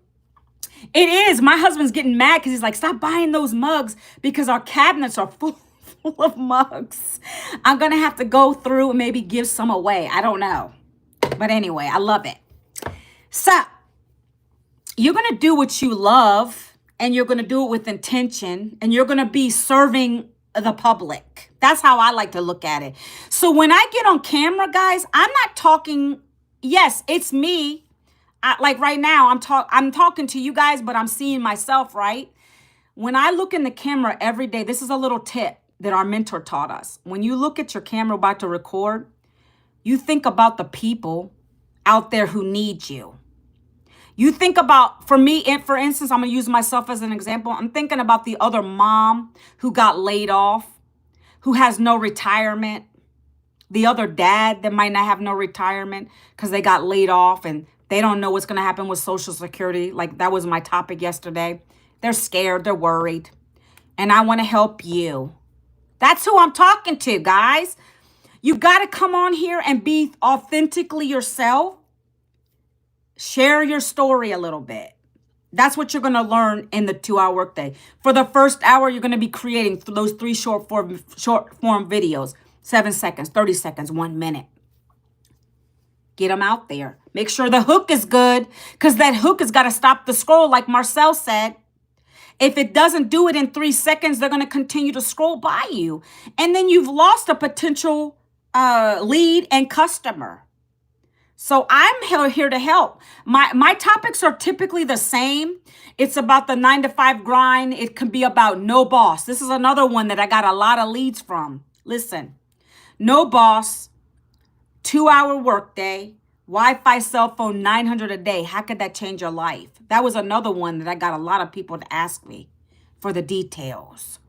It is. My husband's getting mad because he's like, stop buying those mugs because our cabinets are full of mugs. I'm going to have to go through and maybe give some away. I don't know. But anyway, I love it. So you're going to do what you love and you're going to do it with intention and you're going to be serving the public. That's how I like to look at it. So when I get on camera, guys, I'm not talking. Yes, it's me. Like right now, I'm talking to you guys, but I'm seeing myself, right? When I look in the camera every day, this is a little tip that our mentor taught us. When you look at your camera about to record, you think about the people out there who need you. You think about, for me, and for instance, I'm going to use myself as an example. I'm thinking about the other mom who got laid off, who has no retirement. The other dad that might not have no retirement because they got laid off and they don't know what's going to happen with Social Security. Like that was my topic yesterday. They're scared. They're worried. And I want to help you. That's who I'm talking to, guys. You got to come on here and be authentically yourself. Share your story a little bit. That's what you're going to learn in the 2-hour workday. For the first hour, you're going to be creating those 3 short form videos. 7 seconds, 30 seconds, 1 minute. Get them out there. Make sure the hook is good because that hook has got to stop the scroll like Marcel said. If it doesn't do it in 3 seconds, they're going to continue to scroll by you. And then you've lost a potential lead and customer. So I'm here to help. My topics are typically the same. It's about the 9-to-5 grind. It can be about no boss. This is another one that I got a lot of leads from. Listen, no boss, 2-hour workday, Wi-Fi cell phone, $900 a day. How could that change your life? That was another one that I got a lot of people to ask me for the details.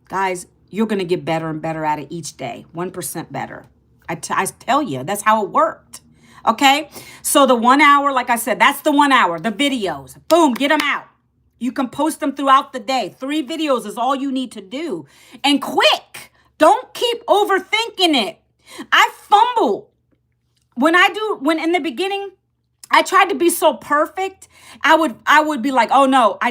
Guys, you're going to get better and better at it each day. 1% better. I tell you, that's how it worked. Okay, so the 1 hour, like I said, that's the 1 hour, the videos. Boom, get them out. You can post them throughout the day. 3 videos is all you need to do. And quick, don't keep overthinking it. I fumble. When in the beginning, I tried to be so perfect. I would be like, oh no, I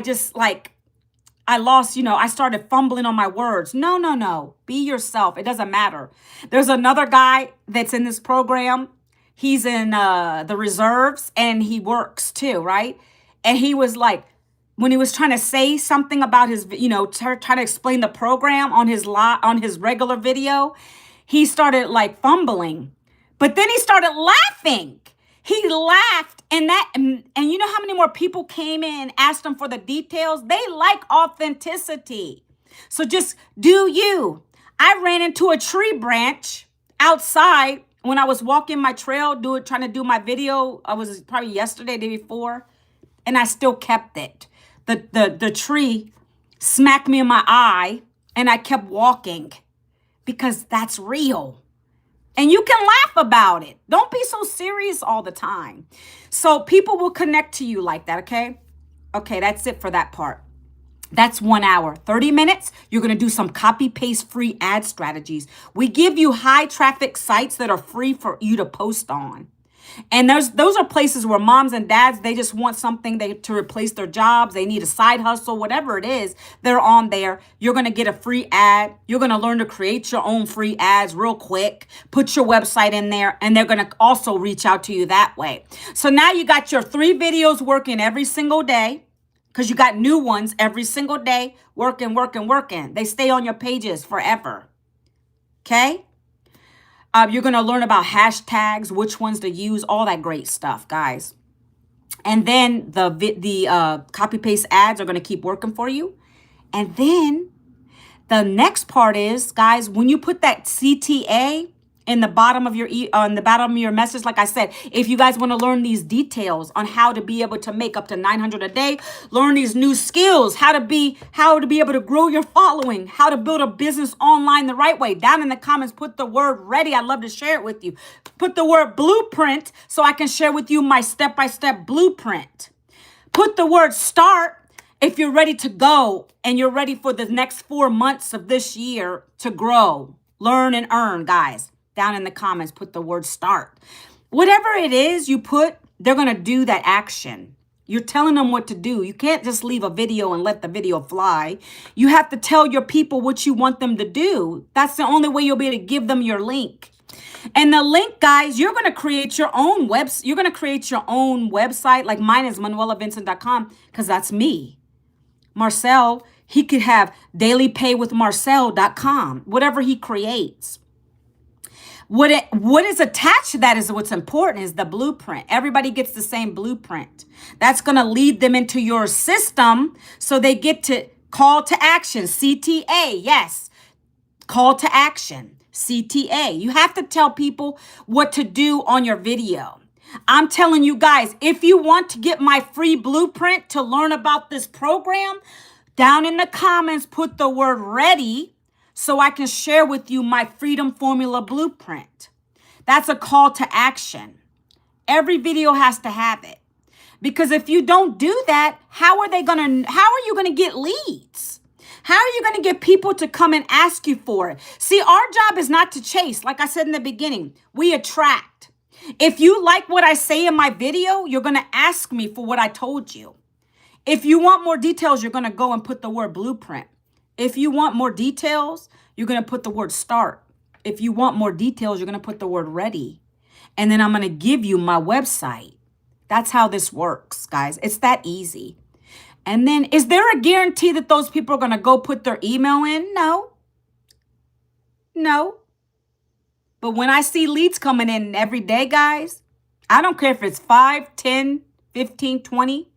lost, I started fumbling on my words. No. Be yourself. It doesn't matter. There's another guy that's in this program. He's in the reserves and he works too, right? And he was like, when he was trying to say something about his, trying to explain the program on his regular video, he started like fumbling. But then he started laughing. He laughed and you know how many more people came in and asked him for the details? They like authenticity. So just do you. I ran into a tree branch outside when I was walking my trail, trying to do my video. I was probably yesterday, day before, and I still kept it. The tree smacked me in my eye and I kept walking because that's real. And you can laugh about it. Don't be so serious all the time. So people will connect to you like that, okay? Okay, that's it for that part. That's 1 hour. 30 minutes, you're going to do some copy paste free ad strategies. We give you high traffic sites that are free for you to post on. And those are places where moms and dads, they just want something to replace their jobs. They need a side hustle, whatever it is, they're on there. You're going to get a free ad. You're going to learn to create your own free ads real quick. Put your website in there, and they're going to also reach out to you that way. So now you got your 3 videos working every single day because you got new ones every single day, working. They stay on your pages forever. Okay? You're going to learn about hashtags, which ones to use, all that great stuff, guys. And then the copy paste ads are going to keep working for you. And then the next part is, guys, when you put that CTA in the bottom of your on the bottom of your message, like I said, if you guys want to learn these details on how to be able to make up to 900 a day, learn these new skills, how to be able to grow your following, how to build a business online the right way, down in the comments, put the word ready. I'd love to share it with you. Put the word blueprint so I can share with you my step-by-step blueprint. Put the word start if you're ready to go and you're ready for the next 4 months of this year to grow, learn, and earn, guys. Down in the comments, put the word start. Whatever it is you put, they're going to do that action. You're telling them what to do. You can't just leave a video and let the video fly. You have to tell your people what you want them to do. That's the only way you'll be able to give them your link. And the link, guys, you're going to create your own You're going to create your own website. Like mine is manuelavincent.com because that's me. Marcel, he could have dailypaywithmarcel.com, whatever he creates. What is attached to that is what's important, is the blueprint. Everybody gets the same blueprint. That's going to lead them into your system so they get to call to action, CTA. Yes, call to action, CTA. You have to tell people what to do on your video. I'm telling you guys, if you want to get my free blueprint to learn about this program, down in the comments, put the word ready so I can share with you my Freedom Formula blueprint. That's a call to action. Every video has to have it. Because if you don't do that, how are you going to get leads? How are you going to get people to come and ask you for it? See, our job is not to chase. Like I said in the beginning, we attract. If you like what I say in my video, you're going to ask me for what I told you. If you want more details, you're going to go and put the word blueprint. If you want more details, you're going to put the word start. If you want more details, you're going to put the word ready. And then I'm going to give you my website. That's how this works, guys. It's that easy. And then, is there a guarantee that those people are going to go put their email in? No. No. But when I see leads coming in every day, guys, I don't care if it's 5, 10, 15, 20.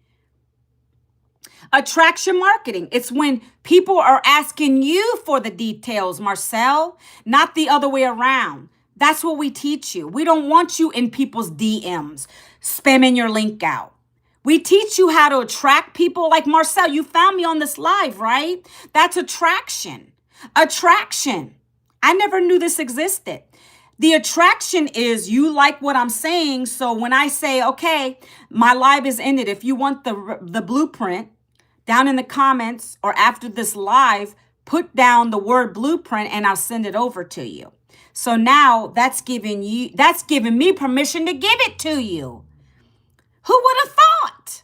Attraction marketing. It's when people are asking you for the details, Marcel, not the other way around. That's what we teach you. We don't want you in people's DMs, spamming your link out. We teach you how to attract people. Like Marcel, you found me on this live, right? That's attraction. Attraction. I never knew this existed. The attraction is you like what I'm saying. So when I say, okay, my live is ended. If you want the blueprint, down in the comments or after this live, put down the word blueprint and I'll send it over to you. So now that's giving me permission to give it to you. Who would have thought?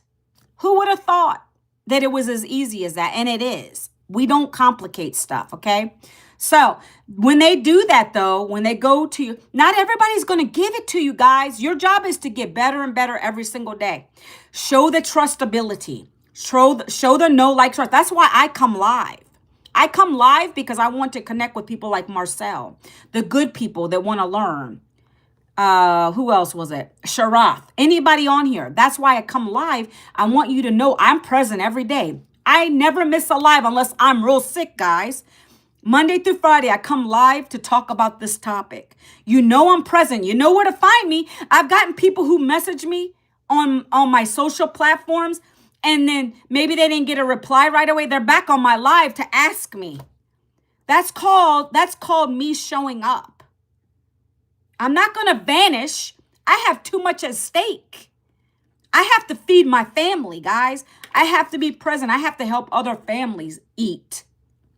Who would have thought that it was as easy as that? And it is. We don't complicate stuff, okay? So when they do that, though, when they go to you, not everybody's going to give it to you, guys. Your job is to get better and better every single day. Show the trustability. Show the know, like, trust. That's why I come live. I come live because I want to connect with people like Marcel, the good people that want to learn. Who else was it? Sharath. Anybody on here. That's why I come live. I want you to know I'm present every day. I never miss a live unless I'm real sick, guys. Monday through Friday, I come live to talk about this topic. You know I'm present. You know where to find me. I've gotten people who message me on my social platforms, and then maybe they didn't get a reply right away. They're back on my live to ask me. That's called me showing up. I'm not going to vanish. I have too much at stake. I have to feed my family, guys. I have to be present. I have to help other families eat.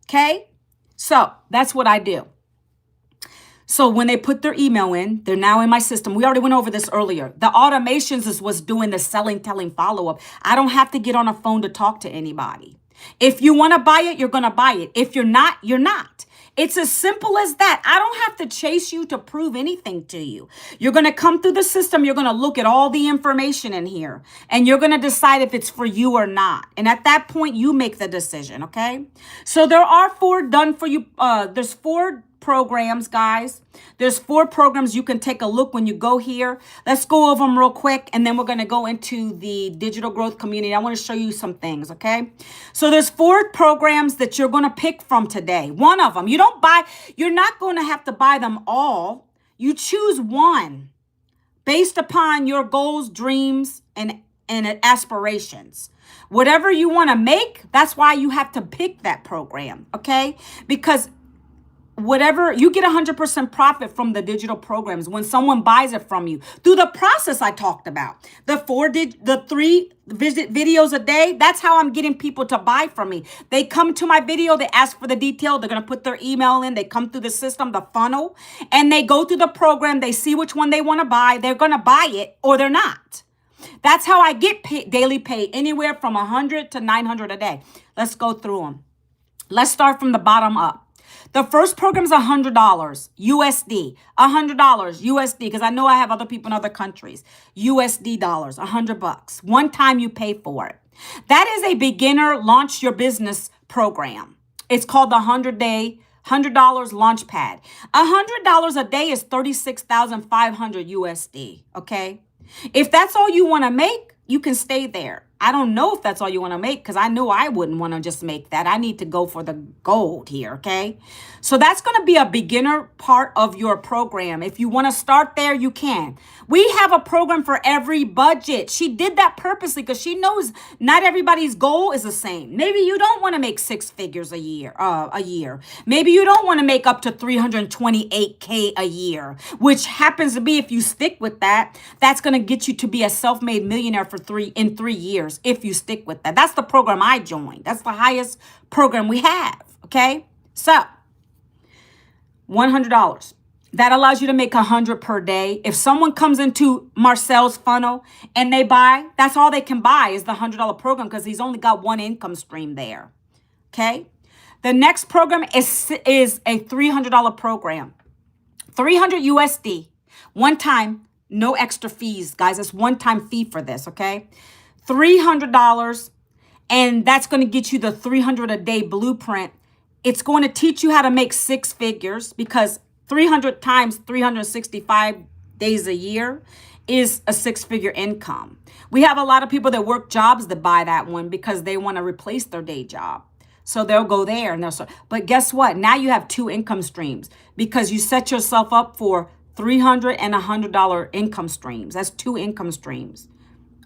Okay? So that's what I do. So when they put their email in, they're now in my system. We already went over this earlier. The automations is what's doing the selling, telling, follow-up. I don't have to get on a phone to talk to anybody. If you want to buy it, you're going to buy it. If you're not, you're not. It's as simple as that. I don't have to chase you to prove anything to you. You're going to come through the system. You're going to look at all the information in here, and you're going to decide if it's for you or not. And at that point, you make the decision, okay? So there are 4 done for you. There's 4 programs, guys. There's 4 programs. You can take a look when you go here. Let's go over them real quick, and then we're going to go into the digital growth community. I want to show you some things, okay? So there's 4 programs that you're going to pick from today. One of them. You're not going to have to buy them all. You choose one based upon your goals, dreams, and aspirations. Whatever you want to make, that's why you have to pick that program, okay? Because whatever, you get 100% profit from the digital programs when someone buys it from you through the process I talked about. The 3 visit videos a day, that's how I'm getting people to buy from me. They come to my video, they ask for the detail, they're going to put their email in, they come through the system, the funnel, and they go through the program, they see which one they want to buy, they're going to buy it or they're not. That's how I get daily pay, anywhere from 100 to 900 a day. Let's go through them. Let's start from the bottom up. The first program is $100 USD, $100 USD, because I know I have other people in other countries. USD dollars, $100. One time you pay for it. That is a beginner launch your business program. It's called the $100 launch pad. $100 a day is 36,500 USD. Okay. If that's all you want to make, you can stay there. I don't know if that's all you want to make because I know I wouldn't want to just make that. I need to go for the gold here, okay? So that's going to be a beginner part of your program. If you want to start there, you can. We have a program for every budget. She did that purposely because she knows not everybody's goal is the same. Maybe you don't want to make 6 figures a year. Maybe you don't want to make up to $328K a year, which happens to be, if you stick with that, that's going to get you to be a self-made millionaire in 3 years. If you stick with that. That's the program I joined. That's the highest program we have. Okay. So $100. That allows you to make 100 per day. If someone comes into Marcel's funnel and they buy, that's all they can buy is the $100 program because he's only got one income stream there. Okay. The next program is a $300 program. 300 USD. One time, no extra fees, guys. It's one-time fee for this. Okay. $300, and that's going to get you the 300 a day blueprint. It's going to teach you how to make 6 figures because 300 times 365 days a year is a 6-figure income. We have a lot of people that work jobs that buy that one because they want to replace their day job. So they'll go there and but guess what? Now you have 2 income streams because you set yourself up for $300 and $100 income streams. That's 2 income streams.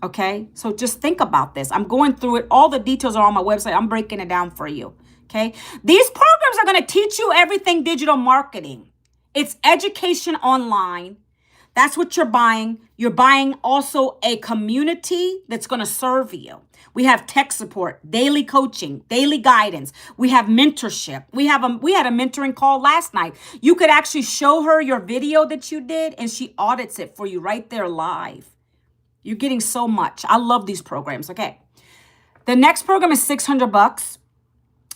Okay, so just think about this. I'm going through it. All the details are on my website. I'm breaking it down for you. Okay, these programs are going to teach you everything digital marketing. It's education online. That's what you're buying. You're buying also a community that's going to serve you. We have tech support, daily coaching, daily guidance. We have mentorship. We had a mentoring call last night. You could actually show her your video that you did and she audits it for you right there live. You're getting so much. I love these programs. Okay. The next program is $600.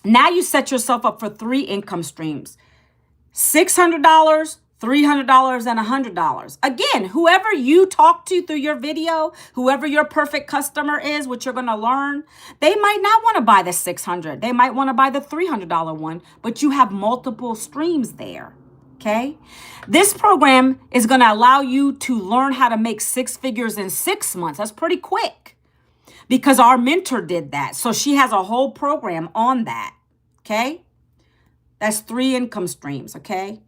Now you set yourself up for 3 income streams. $600, $300, and $100. Again, whoever you talk to through your video, whoever your perfect customer is, what you're going to learn, they might not want to buy the $600. They might want to buy the $300 one, but you have multiple streams there. Okay. This program is going to allow you to learn how to make 6 figures in 6 months. That's pretty quick because our mentor did that. So she has a whole program on that. Okay. That's 3 income streams. Okay.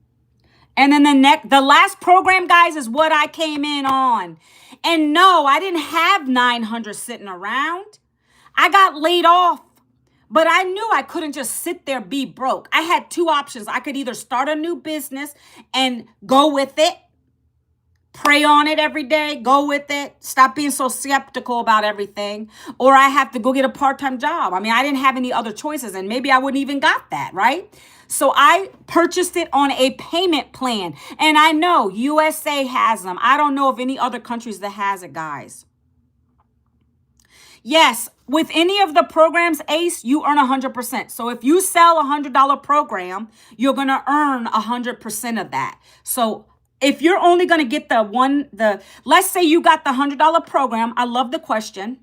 And then the last program, guys, is what I came in on. And no, I didn't have 900 sitting around. I got laid off. But I knew I couldn't just sit there, be broke. I had 2 options. I could either start a new business and go with it, pray on it every day, go with it, stop being so skeptical about everything, or I have to go get a part-time job. I mean, I didn't have any other choices, and maybe I wouldn't even got that, right? So I purchased it on a payment plan, and I know USA has them. I don't know of any other countries that has it, guys. Yes, with any of the programs, Ace, you earn 100%. So if you sell a $100 program, you're going to earn 100% of that. So if you're only going to get let's say you got the $100 program. I love the question.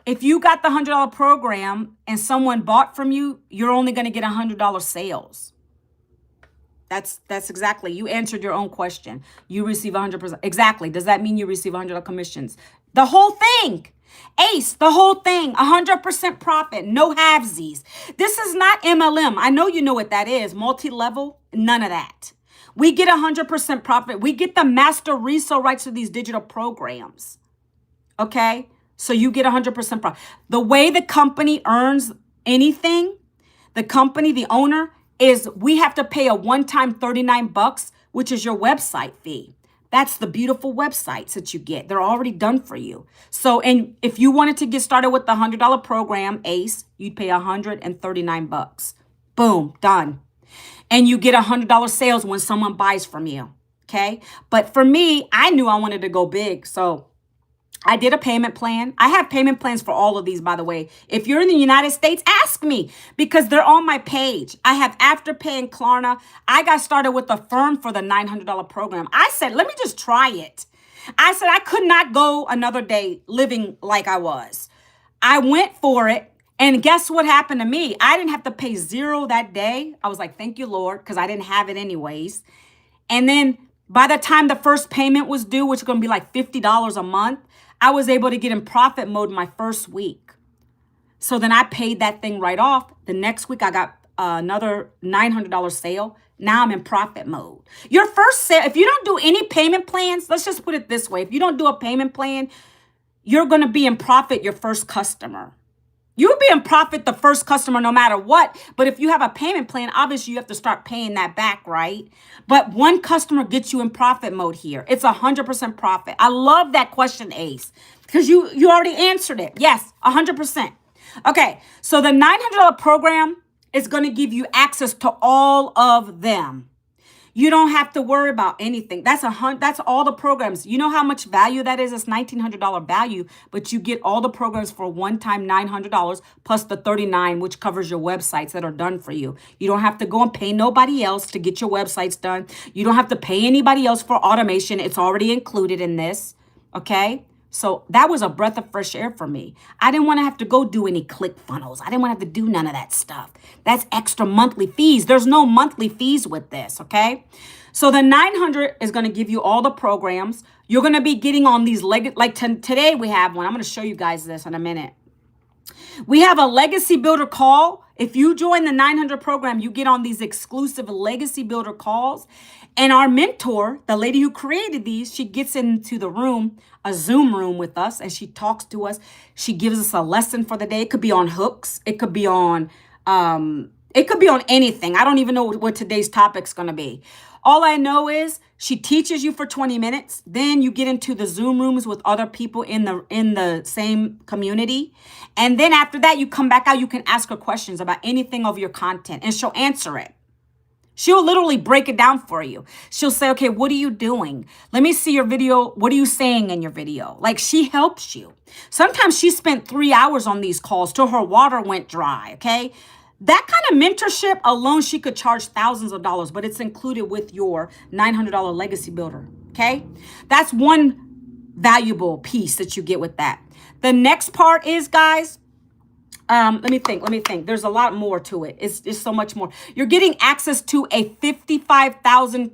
If you got the $100 program and someone bought from you, you're only going to get $100 sales. That's exactly. You answered your own question. You receive 100%. Exactly. Does that mean you receive 100 commissions? The whole thing. Ace, the whole thing. 100% profit. No halvesies. This is not MLM. I know you know what that is. Multi-level. None of that. We get 100% profit. We get the master resale rights to these digital programs. Okay? So you get 100% profit. The way the company earns anything, the company, the owner, is we have to pay a one-time $39, which is your website fee. That's the beautiful websites that you get. They're already done for you. So, and if you wanted to get started with the $100 program, ACE, you'd pay $139. Boom, done. And you get $100 sales when someone buys from you. Okay. But for me, I knew I wanted to go big. So I did a payment plan. I have payment plans for all of these, by the way. If you're in the United States, ask me because they're on my page. I have Afterpay and Klarna. I got started with a firm for the $900 program. I said, let me just try it. I said, I could not go another day living like I was. I went for it. And guess what happened to me? I didn't have to pay zero that day. I was like, thank you, Lord, because I didn't have it anyways. And then by the time the first payment was due, which is going to be like $50 a month, I was able to get in profit mode my first week. So then I paid that thing right off. The next week I got another $900 sale. Now I'm in profit mode. Your first sale, if you don't do any payment plans, let's just put it this way. If you don't do a payment plan, you're going to be in profit your first customer. You'll be in profit the first customer no matter what. But if you have a payment plan, obviously you have to start paying that back, right? But one customer gets you in profit mode here. It's 100% profit. I love that question, Ace, because you already answered it. Yes, 100%. Okay, so the $900 program is going to give you access to all of them. You don't have to worry about anything. That's all the programs. You know how much value that is? It's $1,900 value, but you get all the programs for one time $900 plus the $39, which covers your websites that are done for you. You don't have to go and pay nobody else to get your websites done. You don't have to pay anybody else for automation. It's already included in this. Okay? So that was a breath of fresh air for me. I didn't want to have to go do any click funnels. I didn't want to have to do none of that stuff. That's extra monthly fees. There's no monthly fees with this, okay? So the 900 is going to give you all the programs. You're going to be getting on these, today we have one. I'm going to show you guys this in a minute. We have a legacy builder call. If you join the 900 program, you get on these exclusive legacy builder calls. And our mentor, the lady who created these, she gets into the room, a Zoom room with us, and she talks to us. She gives us a lesson for the day. It could be on hooks. It could be on anything. I don't even know what today's topic's going to be. All I know is she teaches you for 20 minutes. Then you get into the Zoom rooms with other people in the same community. And then after that, you come back out. You can ask her questions about anything of your content, and she'll answer it. She'll literally break it down for you. She'll say, okay, what are you doing? Let me see your video. What are you saying in your video? Like, she helps you. Sometimes she spent 3 hours on these calls till her water went dry, okay? That kind of mentorship alone, she could charge thousands of dollars, but it's included with your $900 legacy builder, okay? That's one valuable piece that you get with that. The next part is, guys, let me think. There's a lot more to it. It's so much more. You're getting access to a 55,000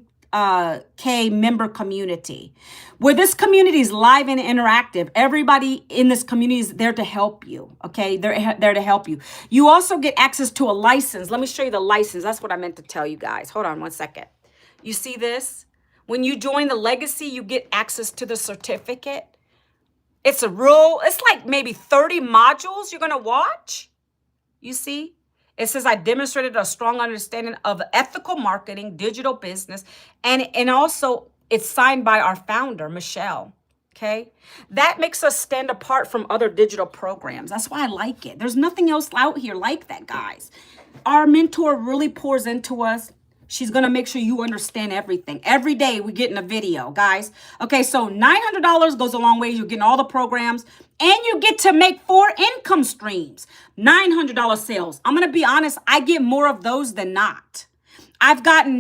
K member community, where this community is live and interactive. Everybody in this community is there to help you. Okay, they're there to help you. You also get access to a license. Let me show you the license. That's what I meant to tell you guys. Hold on one second. You see this? When you join the legacy, you get access to the certificate. It's like maybe 30 modules you're going to watch. You see? It says, I demonstrated a strong understanding of ethical marketing, digital business, and also it's signed by our founder, Michelle. Okay? That makes us stand apart from other digital programs. That's why I like it. There's nothing else out here like that, guys. Our mentor really pours into us. She's going to make sure you understand everything. Every day we get in a video, guys. Okay, so $900 goes a long way. You're getting all the programs, and you get to make 4 income streams. $900 sales. I'm going to be honest, I get more of those than not.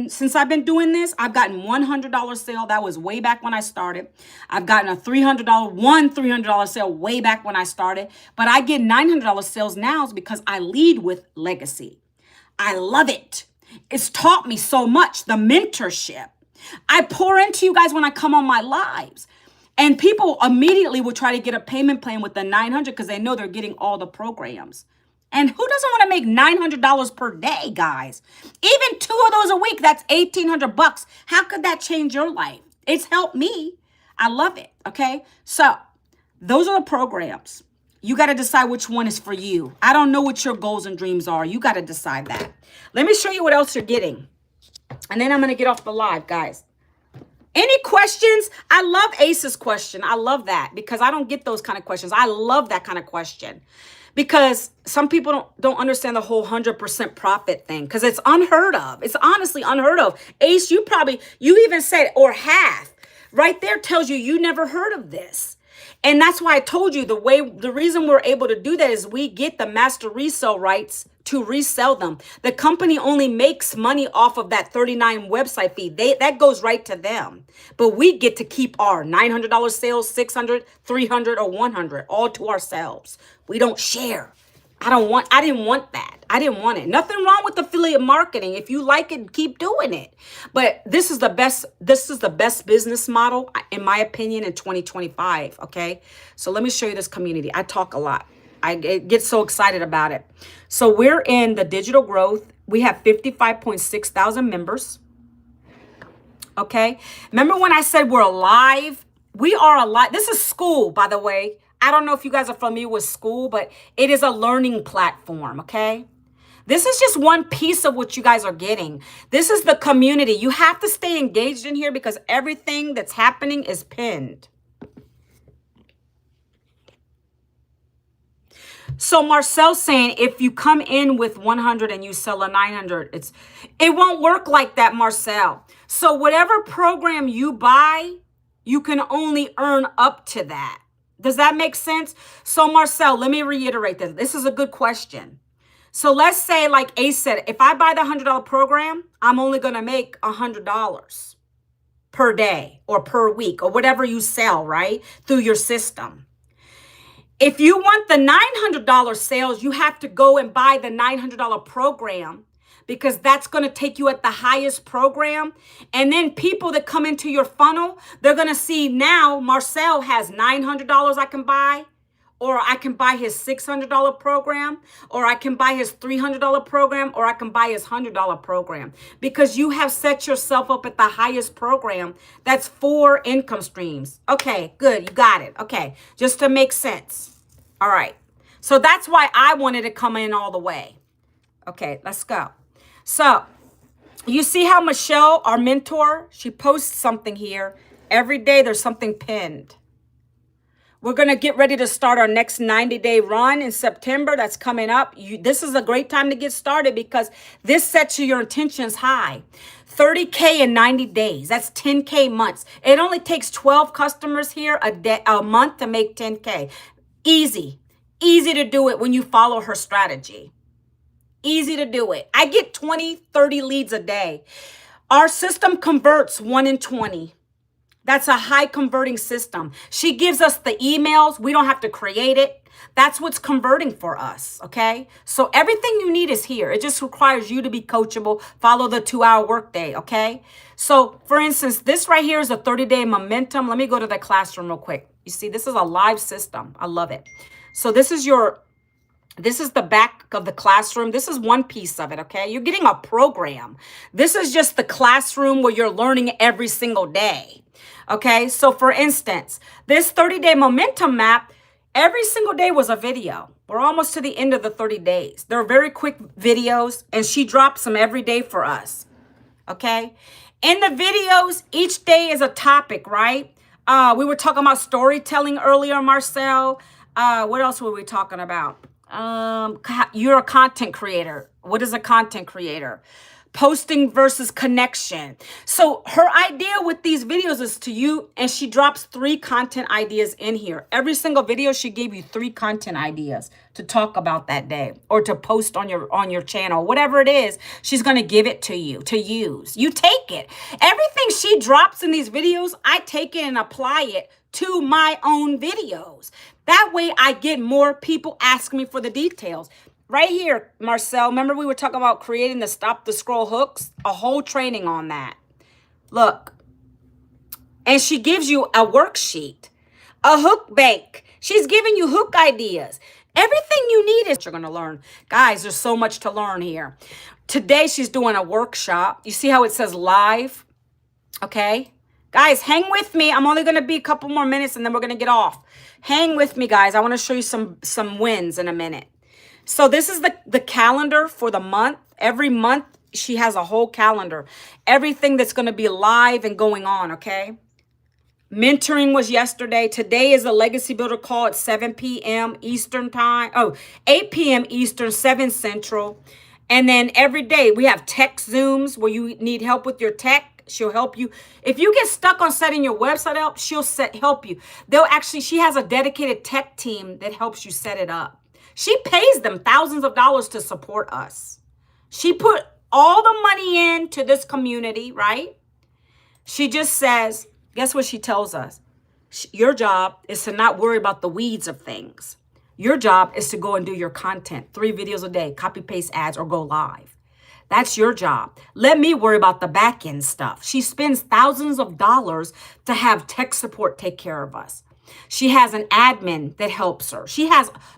Since I've been doing this, I've gotten $100 sale. That was way back when I started. I've gotten a $300 sale way back when I started. But I get $900 sales now because I lead with legacy. I love it. It's taught me so much, the mentorship. I pour into you guys when I come on my lives. And people immediately will try to get a payment plan with the 900 because they know they're getting all the programs. And who doesn't want to make $900 per day, guys? Even 2 of those a week, that's $1,800. How could that change your life? It's helped me. I love it. Okay. So those are the programs. You got to decide which one is for you. I don't know what your goals and dreams are. You got to decide that. Let me show you what else you're getting. And then I'm going to get off the live, guys. Any questions? I love Ace's question. I love that because I don't get those kind of questions. I love that kind of question because some people don't understand the whole 100% profit thing because it's unheard of. It's honestly unheard of. Ace, you even said, or half. Right there tells you never heard of this. And that's why I told you the reason we're able to do that is we get the master resale rights to resell them. The company only makes money off of that $39 website fee. That goes right to them. But we get to keep our $900 sales, $600, $300, or $100 all to ourselves. We don't share. I didn't want that. I didn't want it. Nothing wrong with affiliate marketing. If you like it, keep doing it. But this is the best business model, in my opinion, in 2025. Okay. So let me show you this community. I talk a lot. I get so excited about it. So we're in the digital growth. We have 55.6 thousand members. Okay. Remember when I said we're alive? We are alive. This is school, by the way. I don't know if you guys are familiar with school, but it is a learning platform, okay? This is just one piece of what you guys are getting. This is the community. You have to stay engaged in here because everything that's happening is pinned. So Marcel's saying if you come in with 100 and you sell a 900, it won't work like that, Marcel. So whatever program you buy, you can only earn up to that. Does that make sense? So Marcel, let me reiterate this. This is a good question. So let's say, like Ace said, if I buy the $100 program, I'm only going to make $100 per day or per week or whatever you sell, right? Through your system. If you want the $900 sales, you have to go and buy the $900 program because that's going to take you at the highest program. And then people that come into your funnel, they're going to see now Marcel has $900 I can buy, or I can buy his $600 program, or I can buy his $300 program, or I can buy his $100 program because you have set yourself up at the highest program. That's 4 income streams. Okay, good. You got it. Okay, just to make sense. All right. So that's why I wanted to come in all the way. Okay, let's go. So you see how Michelle, our mentor, she posts something here. Every day there's something pinned. We're going to get ready to start our next 90-day run in September. That's coming up. This is a great time to get started because this sets your intentions high. 30K in 90 days. That's 10K months. It only takes 12 customers here a month to make 10K. Easy. Easy to do it when you follow her strategy. Easy to do it. I get 20, 30 leads a day. Our system converts 1 in 20. That's a high converting system. She gives us the emails. We don't have to create it. That's what's converting for us, okay? So everything you need is here. It just requires you to be coachable, follow the 2-hour workday, okay? So for instance, this right here is a 30-day momentum. Let me go to the classroom real quick. You see, this is a live system. I love it. So this is the back of the classroom. This is one piece of it, okay? You're getting a program. This is just the classroom where you're learning every single day, okay? So for instance, this 30-day momentum map, every single day was a video. We're almost to the end of the 30 days. They're very quick videos, and she drops them every day for us, okay? In the videos, each day is a topic, right? We were talking about storytelling earlier, Marcel. What else were we talking about? You're a content creator. What is a content creator? Posting versus connection. So her idea with these videos is to you, and she drops 3 content ideas in here. Every single video, she gave you 3 content ideas to talk about that day or to post on your channel. Whatever it is, she's going to give it to you to use. You take it. Everything she drops in these videos, I take it and apply it to my own videos. That way I get more people asking me for the details. right here, Marcel. Remember we were talking about creating the stop the scroll hooks? A whole training on that. Look. And she gives you a worksheet, a hook bank. She's giving you hook ideas. Everything you need is you're going to learn. Guys, there's so much to learn here. Today, she's doing a workshop. You see how it says live? Okay. Guys, hang with me. I'm only going to be a couple more minutes and then we're going to get off. Hang with me, guys. I want to show you some wins in a minute. So this is the calendar for the month. Every month, she has a whole calendar. Everything that's going to be live and going on, okay? Mentoring was yesterday. Today is a Legacy Builder call at 7 p.m. Eastern time. 8 p.m. Eastern, 7 Central. And then every day we have tech Zooms where you need help with your tech. She'll help you. If you get stuck on setting your website up, she'll help you. She has a dedicated tech team that helps you set it up. She pays them thousands of dollars to support us. She put all the money into this community, right? She just says, guess what she tells us? Your job is to not worry about the weeds of things. Your job is to go and do your content, 3 videos a day, copy paste ads or go live. That's your job. Let me worry about the back end stuff. She spends thousands of dollars to have tech support take care of us. She has an admin that helps her.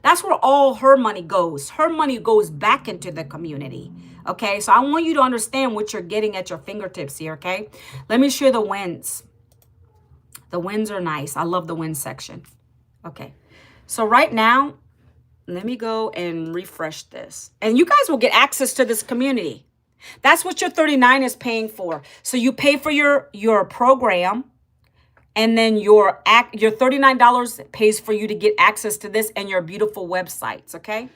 That's where all her money goes. Her money goes back into the community. Okay, so I want you to understand what you're getting at your fingertips here, okay? Let me show you the wins. The wins are nice. I love the wins section. Okay, so right now, let me go and refresh this. And you guys will get access to this community. That's what your $39 is paying for. So you pay for your program, and then your $39 pays for you to get access to this and your beautiful websites, okay?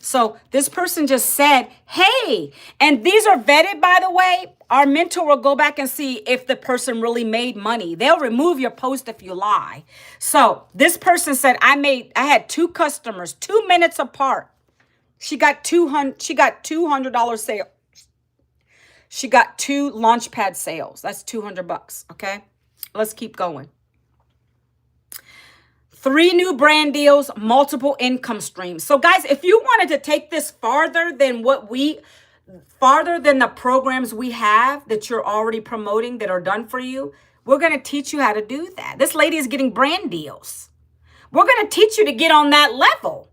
So this person just said, hey, and these are vetted, by the way. Our mentor will go back and see if the person really made money. They'll remove your post if you lie. So this person said, I had 2 customers, 2 minutes apart. She got $200 sale. She got 2 Launchpad sales. That's $200, okay? Let's keep going. 3 new brand deals, multiple income streams. So guys, if you wanted to take this farther than the programs we have that you're already promoting that are done for you, we're going to teach you how to do that. This lady is getting brand deals. We're going to teach you to get on that level.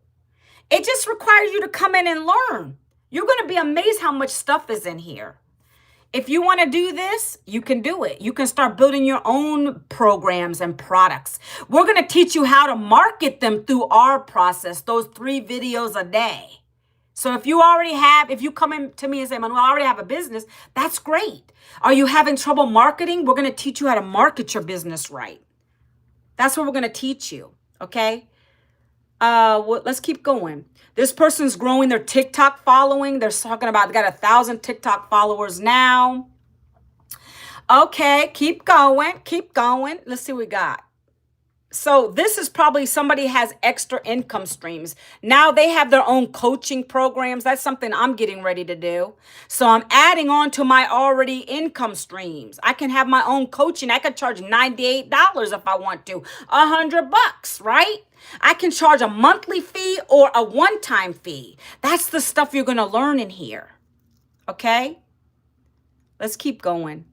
It just requires you to come in and learn. You're going to be amazed how much stuff is in here. If you want to do this, you can do it. You can start building your own programs and products. We're going to teach you how to market them through our process, those 3 videos a day. So if you come in to me and say, Manuel, I already have a business, that's great. Are you having trouble marketing? We're going to teach you how to market your business right. That's what we're going to teach you, okay? Let's keep going. This person's growing their TikTok following. They're talking about they got 1,000 TikTok followers now. Okay, keep going. Let's see what we got. So this is probably somebody has extra income streams. Now they have their own coaching programs. That's something I'm getting ready to do. So I'm adding on to my already income streams. I can have my own coaching. I could charge $98 if I want to, $100, right? I can charge a monthly fee or a one-time fee. That's the stuff you're going to learn in here. Okay? Let's keep going.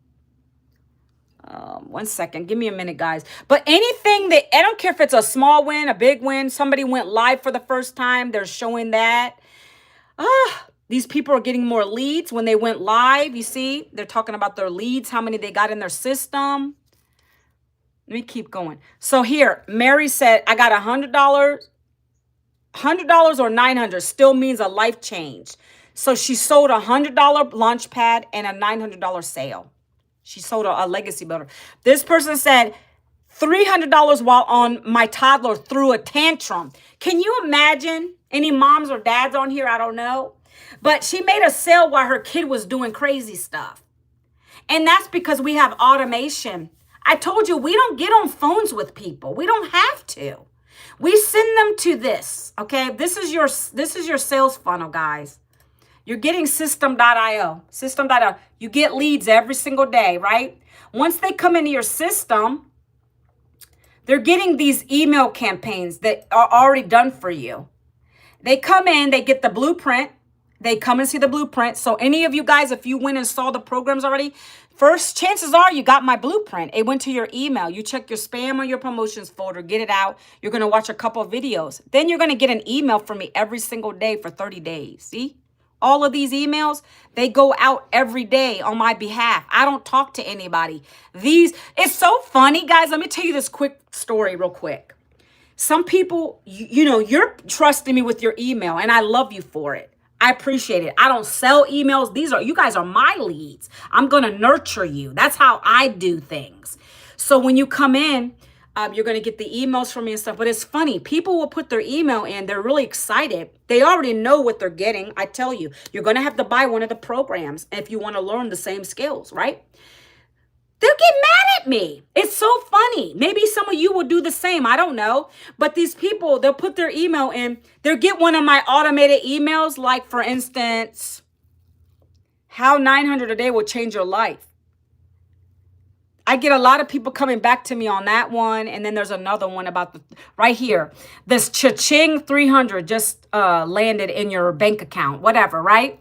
1 second. Give me a minute, guys. But anything that, I don't care if it's a small win, a big win, somebody went live for the first time, they're showing that. These people are getting more leads when they went live. You see, they're talking about their leads, how many they got in their system. Let me keep going. So here, Mary said, I got $100 or $900 still means a life change. So she sold a $100 Launchpad and a $900 sale. She sold a Legacy Builder. This person said $300 while on my toddler threw a tantrum. Can you imagine? Any moms or dads on here? I don't know. But she made a sale while her kid was doing crazy stuff. And that's because we have automation. I told you, we don't get on phones with people. We don't have to. We send them to this, okay? This is your sales funnel, guys. You're getting system.io. System.io. You get leads every single day, right? Once they come into your system, they're getting these email campaigns that are already done for you. They come in, they get the blueprint. They come and see the blueprint. So any of you guys, if you went and saw the programs already, first chances are you got my blueprint. It went to your email. You check your spam or your promotions folder, get it out. You're going to watch a couple of videos. Then you're going to get an email from me every single day for 30 days. See? All of these emails, they go out every day on my behalf. I don't talk to anybody. It's so funny, guys. Let me tell you this quick story real quick. Some people, you're trusting me with your email, and I love you for it. I appreciate it. I don't sell emails. You guys are my leads. I'm going to nurture you. That's how I do things. So when you come in, you're going to get the emails from me and stuff. But it's funny. People will put their email in. They're really excited. They already know what they're getting. I tell you, you're going to have to buy one of the programs if you want to learn the same skills, right? They'll get mad at me. It's so funny. Maybe some of you will do the same. I don't know. But these people, they'll put their email in. They'll get one of my automated emails, like, for instance, how 900 a day will change your life. I get a lot of people coming back to me on that one. And then there's another one about right here. This cha-ching 300 just landed in your bank account, whatever, right?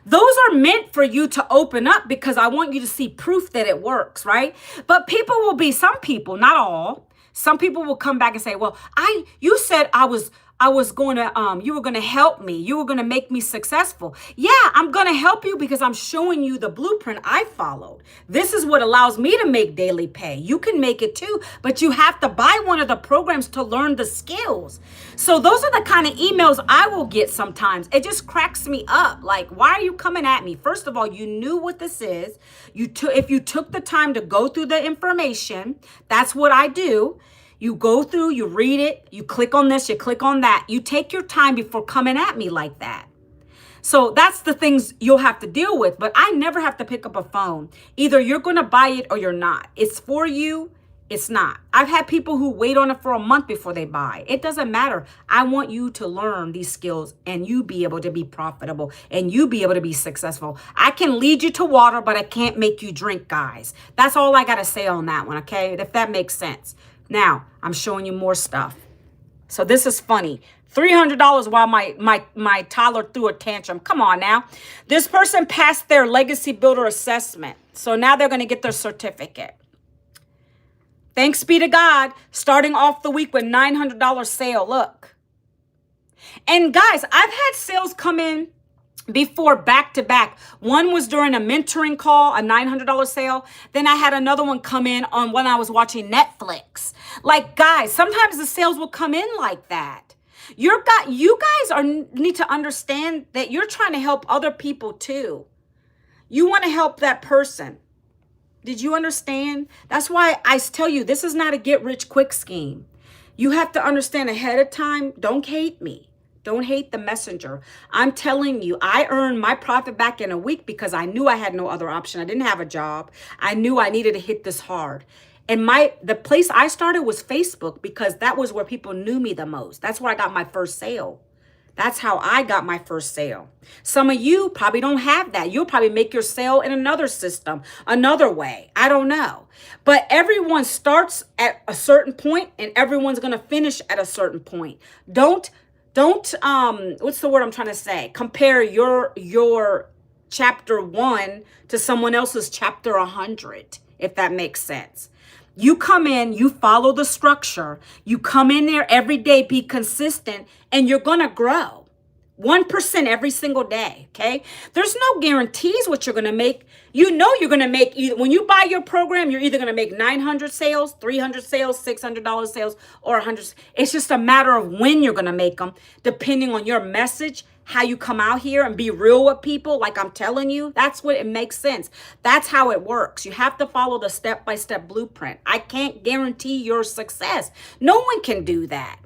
Those are meant for you to open up because I want you to see proof that it works, right? But some people, not all, some people will come back and say, well, you said I was going to, you were going to help me. You were going to make me successful. Yeah, I'm going to help you because I'm showing you the blueprint I followed. This is what allows me to make daily pay. You can make it too, but you have to buy one of the programs to learn the skills. So those are the kind of emails I will get sometimes. It just cracks me up. Like, why are you coming at me? First of all, you knew what this is. If you took the time to go through the information, that's what I do. You go through, you read it, you click on this, you click on that. You take your time before coming at me like that. So that's the things you'll have to deal with. But I never have to pick up a phone. Either you're going to buy it or you're not. It's for you. It's not. I've had people who wait on it for a month before they buy. It doesn't matter. I want you to learn these skills and you be able to be profitable and you be able to be successful. I can lead you to water, but I can't make you drink, guys. That's all I got to say on that one, okay? If that makes sense. Now, I'm showing you more stuff. So this is funny. $300 while my toddler threw a tantrum. Come on now. This person passed their legacy builder assessment. So now they're going to get their certificate. Thanks be to God, starting off the week with $900 sale. Look. And guys, I've had sales come in before back to back. One was during a mentoring call, a $900 sale. Then I had another one come in on when I was watching Netflix. Like, guys, sometimes the sales will come in like that. You guys need to understand that you're trying to help other people too. You want to help that person. Did you understand? That's why I tell you, this is not a get rich quick scheme. You have to understand ahead of time. Don't hate me. Don't hate the messenger. I'm telling you, I earned my profit back in a week because I knew I had no other option. I didn't have a job. I knew I needed to hit this hard. And the place I started was Facebook because that was where people knew me the most. That's where I got my first sale. That's how I got my first sale. Some of you probably don't have that. You'll probably make your sale in another system, another way. I don't know. But everyone starts at a certain point and everyone's going to finish at a certain point. Don't what's the word I'm trying to say? Compare your chapter 1 to someone else's chapter 100, if that makes sense. You come in, you follow the structure. You come in there every day, be consistent, and you're going to grow 1% every single day. Okay. There's no guarantees what you're going to make. You know, you're going to make when you buy your program, you're either going to make 900 sales, 300 sales, $600 sales, or 100. It's just a matter of when you're going to make them, depending on your message, how you come out here and be real with people. Like I'm telling you, that's what it makes sense. That's how it works. You have to follow the step-by-step blueprint. I can't guarantee your success. No one can do that.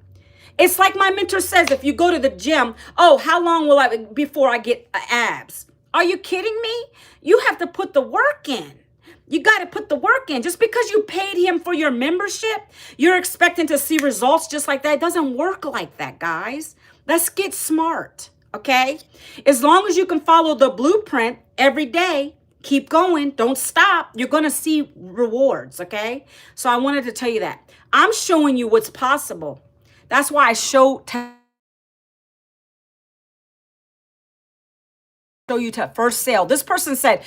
It's like my mentor says, if you go to the gym, oh, how long will before I get abs? Are you kidding me? You have to put the work in. You got to put the work in. Just because you paid him for your membership, you're expecting to see results just like that. It doesn't work like that, guys. Let's get smart, okay? As long as you can follow the blueprint every day, keep going. Don't stop. You're going to see rewards, okay? So I wanted to tell you that. I'm showing you what's possible. That's why I show show you to first sale. This person said,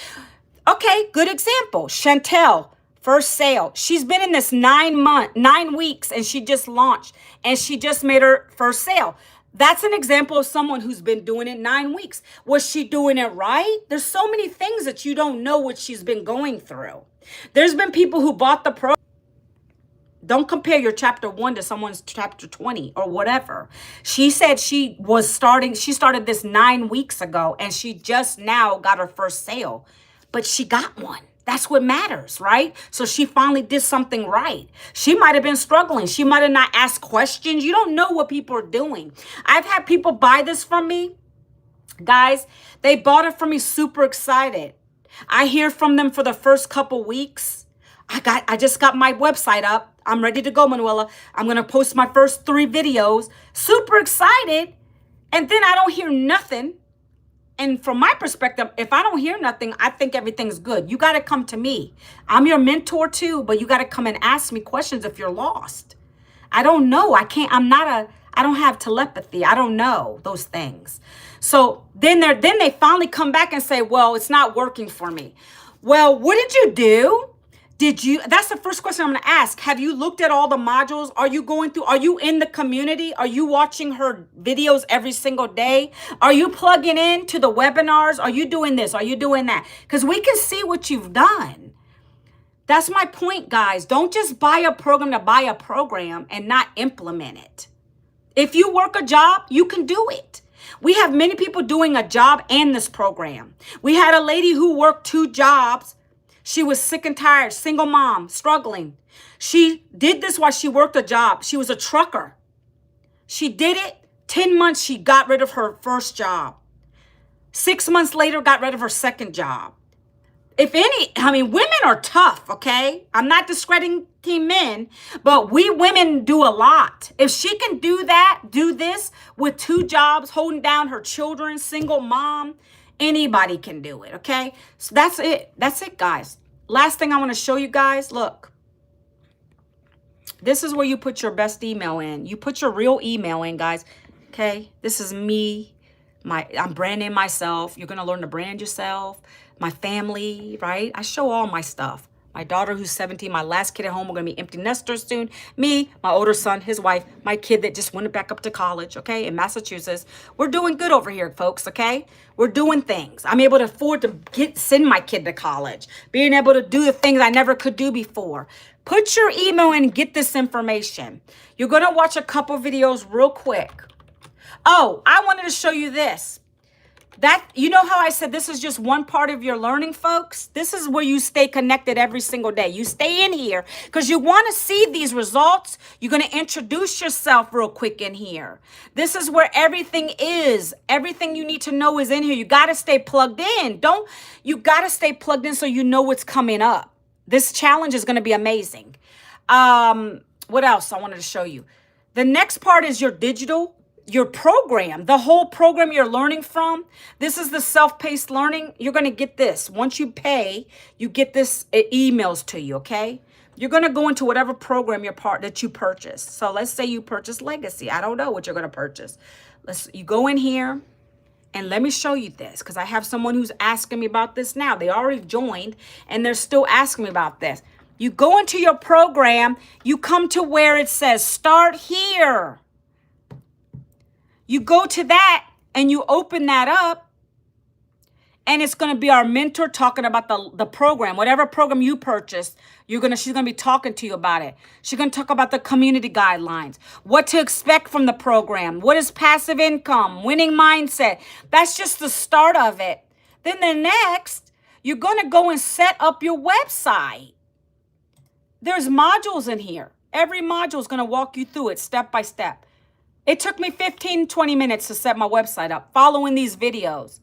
okay, good example. Chantel, first sale. She's been in this 9 weeks, and she just launched, and she just made her first sale. That's an example of someone who's been doing it 9 weeks. Was she doing it right? There's so many things that you don't know what she's been going through. There's been people who bought the program. Don't compare your chapter 1 to someone's chapter 20 or whatever. She said she started this 9 weeks ago, and she just now got her first sale, but she got one. That's what matters, right? So she finally did something right. She might have been struggling. She might have not asked questions. You don't know what people are doing. I've had people buy this from me. Guys, they bought it from me super excited. I hear from them for the first couple weeks. I just got my website up. I'm ready to go, Manuela. I'm going to post my first 3 videos. Super excited. And then I don't hear nothing. And from my perspective, if I don't hear nothing, I think everything's good. You got to come to me. I'm your mentor too, but you got to come and ask me questions if you're lost. I don't know. I don't have telepathy. I don't know those things. So then they finally come back and say, well, it's not working for me. Well, what did you do? That's the first question I'm going to ask. Have you looked at all the modules? Are you in the community? Are you watching her videos every single day? Are you plugging in to the webinars? Are you doing this? Are you doing that? Because we can see what you've done. That's my point, guys. Don't just buy a program to buy a program and not implement it. If you work a job, you can do it. We have many people doing a job and this program. We had a lady who worked 2 jobs. She was sick and tired, single mom, struggling. She did this while she worked a job. She was a trucker. She did it. 10 months, she got rid of her first job. 6 months later, got rid of her second job. Women are tough, okay? I'm not discrediting men, but we women do a lot. If she can do this with 2 jobs, holding down her children, single mom, anybody can do it, okay? So that's it. That's it, guys. Last thing I want to show you guys, look. This is where you put your best email in. You put your real email in, guys, okay? This is me. I'm branding myself. You're going to learn to brand yourself. My family, right? I show all my stuff. My daughter who's 17, my last kid at home, we're going to be empty nesters soon. Me, my older son, his wife, my kid that just went back up to college, okay, in Massachusetts. We're doing good over here, folks, okay? We're doing things. I'm able to afford to send my kid to college, being able to do the things I never could do before. Put your email in and get this information. You're going to watch a couple videos real quick. Oh, I wanted to show you this. You know how I said this is just one part of your learning, folks? This is where you stay connected every single day. You stay in here because you want to see these results. You're going to introduce yourself real quick in here. This is where everything is. Everything you need to know is in here. You got to stay plugged in. You got to stay plugged in so you know what's coming up. This challenge is going to be amazing. What else I wanted to show you? The next part is your program, the whole program you're learning from. This is the self-paced learning. You're going to get this. Once you pay, you get this emails to you, okay? You're going to go into whatever program that you purchase. So let's say you purchase Legacy. I don't know what you're going to purchase. You go in here and let me show you this because I have someone who's asking me about this now. They already joined and they're still asking me about this. You go into your program, you come to where it says start here. You go to that and you open that up and it's going to be our mentor talking about the program, whatever program you purchased. She's going to be talking to you about it. She's going to talk about the community guidelines, what to expect from the program, what is passive income, winning mindset. That's just the start of it. Then the next, you're going to go and set up your website. There's modules in here. Every module is going to walk you through it step by step. It took me 15, 20 minutes to set my website up, following these videos.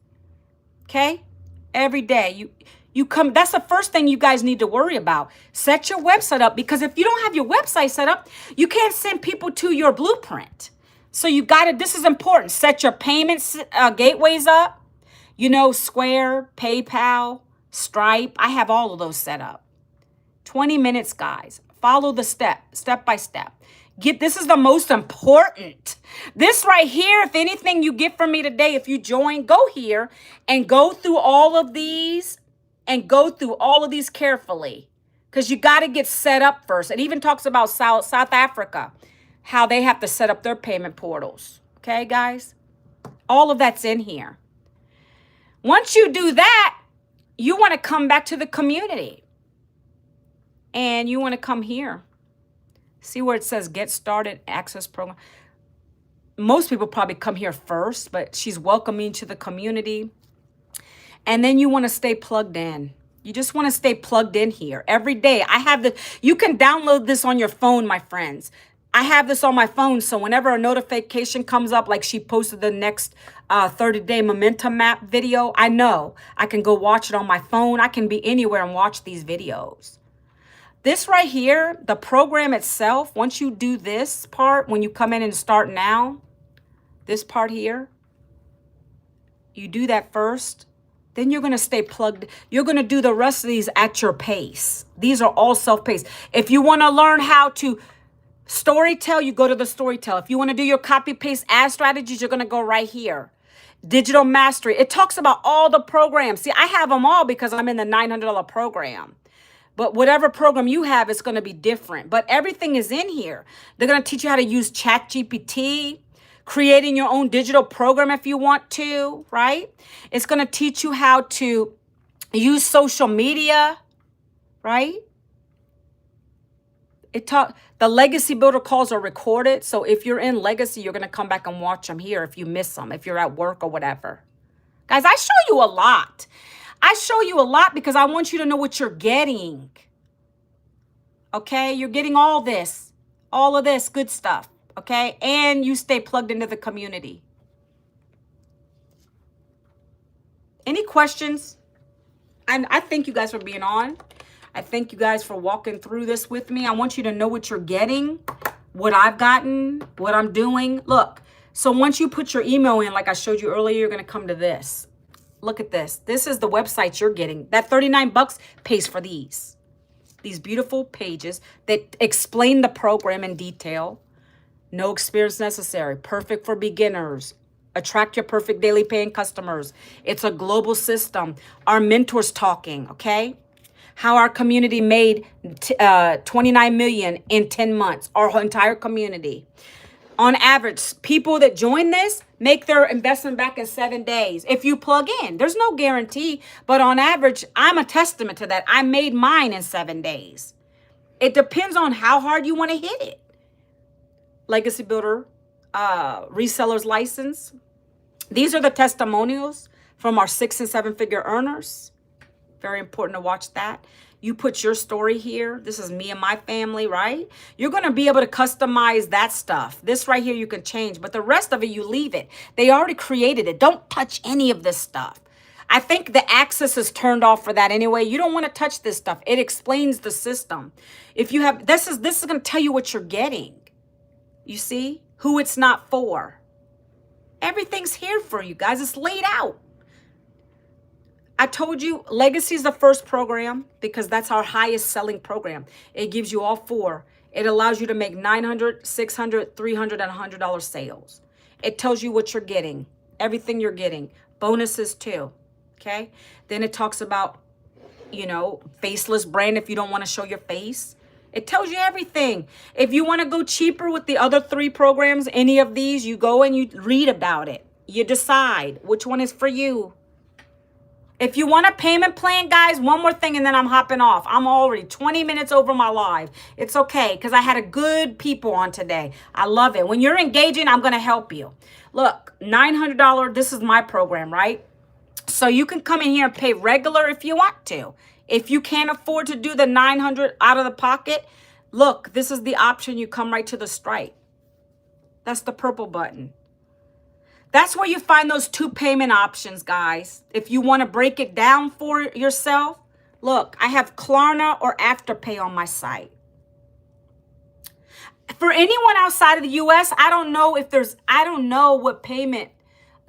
Okay? Every day. You come. That's the first thing you guys need to worry about. Set your website up, because if you don't have your website set up, you can't send people to your blueprint. So this is important. Set your payments gateways up. Square, PayPal, Stripe. I have all of those set up. 20 minutes, guys. Follow the step by step. This is the most important. This right here, if anything you get from me today, if you join, go here and go through all of these carefully, because you got to get set up first. It even talks about South Africa, how they have to set up their payment portals. Okay, guys? All of that's in here. Once you do that, you want to come back to the community. And you want to come here. See where it says Get Started Access Program. Most people probably come here first, but she's welcoming to the community. And then you want to stay plugged in. You just want to stay plugged in here every day. You can download this on your phone, my friends. I have this on my phone, so whenever a notification comes up, like she posted the next 30-day momentum map video, I know I can go watch it on my phone. I can be anywhere and watch these videos. This right here, the program itself, once you do this part, when you come in and start now, this part here, you do that first, then you're going to stay plugged. You're going to do the rest of these at your pace. These are all self-paced. If you want to learn how to Storytell, you go to the Storytell. If you want to do your copy paste ad strategies, you're going to go right here. Digital mastery. It talks about all the programs. See, I have them all because I'm in the $900 program. But whatever program you have, it's going to be different. But everything is in here. They're going to teach you how to use ChatGPT, creating your own digital program if you want to, right? It's going to teach you how to use social media, right? The Legacy Builder calls are recorded. So if you're in Legacy, you're going to come back and watch them here if you miss them, if you're at work or whatever. Guys, I show you a lot. I show you a lot because I want you to know what you're getting. Okay? You're getting all of this good stuff. Okay? And you stay plugged into the community. Any questions? I thank you guys for being on. I thank you guys for walking through this with me. I want you to know what you're getting, what I've gotten, what I'm doing. Look, so once you put your email in, like I showed you earlier, you're going to come to this. Look at this. This is the website you're getting. That $39 pays for these beautiful pages that explain the program in detail. No experience necessary. Perfect for beginners. Attract your perfect daily paying customers. It's a global system. Our mentors talking, okay? How our community made 29 million in 10 months. Our entire community. On average, people that join this make their investment back in 7 days. If you plug in, there's no guarantee, but on average, I'm a testament to that. I made mine in 7 days. It depends on how hard you want to hit it. Legacy Builder, reseller's license. These are the testimonials from our 6 and 7 figure earners. Very important to watch that. You put your story here. This is me and my family, right? You're going to be able to customize that stuff. This right here you can change, but the rest of it, you leave it. They already created it. Don't touch any of this stuff. I think the access is turned off for that anyway. You don't want to touch this stuff. It explains the system. If you have, this is going to tell you what you're getting. You see who it's not for. Everything's here for you guys. It's laid out. I told you Legacy is the first program because that's our highest selling program. It gives you all 4. It allows you to make $900, $600, $300, and $100 sales. It tells you what you're getting, everything you're getting, bonuses too. Okay. Then it talks about, faceless brand if you don't want to show your face. It tells you everything. If you want to go cheaper with the other 3 programs, any of these, you go and you read about it. You decide which one is for you. If you want a payment plan, guys, one more thing and then I'm hopping off. I'm already 20 minutes over my live. It's okay because I had a good people on today. I love it. When you're engaging, I'm going to help you. Look, $900, this is my program, right? So you can come in here and pay regular if you want to. If you can't afford to do the $900 out of the pocket, look, this is the option. You come right to the Stripe. That's the purple button. That's where you find those 2 payment options, guys. If you want to break it down for yourself, look, I have Klarna or Afterpay on my site. For anyone outside of the U.S., I don't know what payment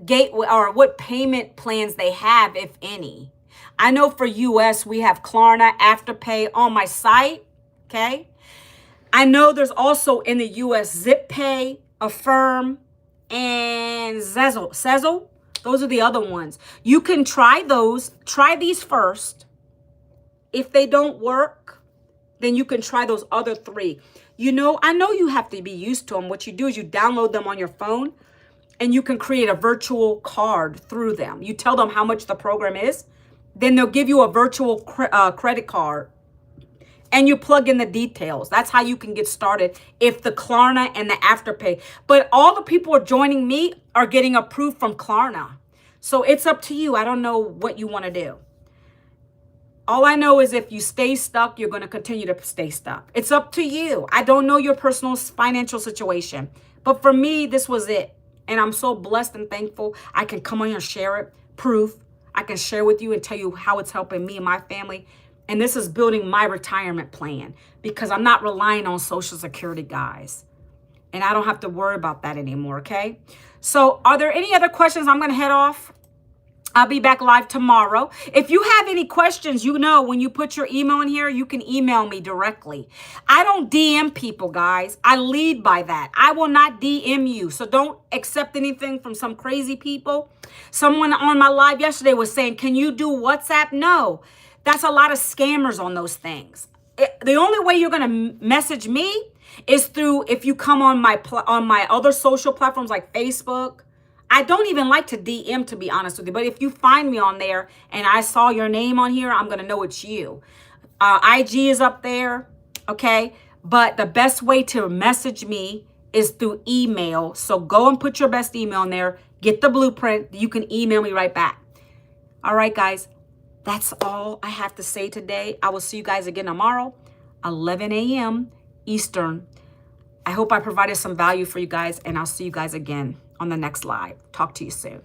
gateway or what payment plans they have, if any. I know for U.S., we have Klarna, Afterpay on my site, okay? I know there's also in the US Zip Pay, Affirm, and Sezzle. Those are the other ones. You can try those. Try these first. If they don't work, then you can try those other three. You know, I know you have to be used to them. What you do is you download them on your phone and you can create a virtual card through them. You tell them how much the program is, then they'll give you a virtual credit card and you plug in the details. That's how you can get started if the Klarna and the Afterpay. But all the people who are joining me are getting approved from Klarna. So it's up to you. I don't know what you want to do. All I know is if you stay stuck, you're going to continue to stay stuck. It's up to you. I don't know your personal financial situation. But for me, this was it. And I'm so blessed and thankful. I can come on here and share it. Proof. I can share with you and tell you how it's helping me and my family. And this is building my retirement plan because I'm not relying on Social Security, guys. And I don't have to worry about that anymore, okay? So are there any other questions? I'm going to head off. I'll be back live tomorrow. If you have any questions, you know, when you put your email in here, you can email me directly. I don't DM people, guys. I lead by that. I will not DM you. So don't accept anything from some crazy people. Someone on my live yesterday was saying, can you do WhatsApp? No, that's a lot of scammers on those things. The only way you're going to message me is through if you come on my other social platforms like Facebook. I don't even like to DM, to be honest with you. But if you find me on there and I saw your name on here, I'm going to know it's you. IG is up there, okay? But the best way to message me is through email. So go and put your best email in there. Get the blueprint. You can email me right back. All right, guys. That's all I have to say today. I will see you guys again tomorrow, 11 a.m. Eastern. I hope I provided some value for you guys, and I'll see you guys again on the next live. Talk to you soon.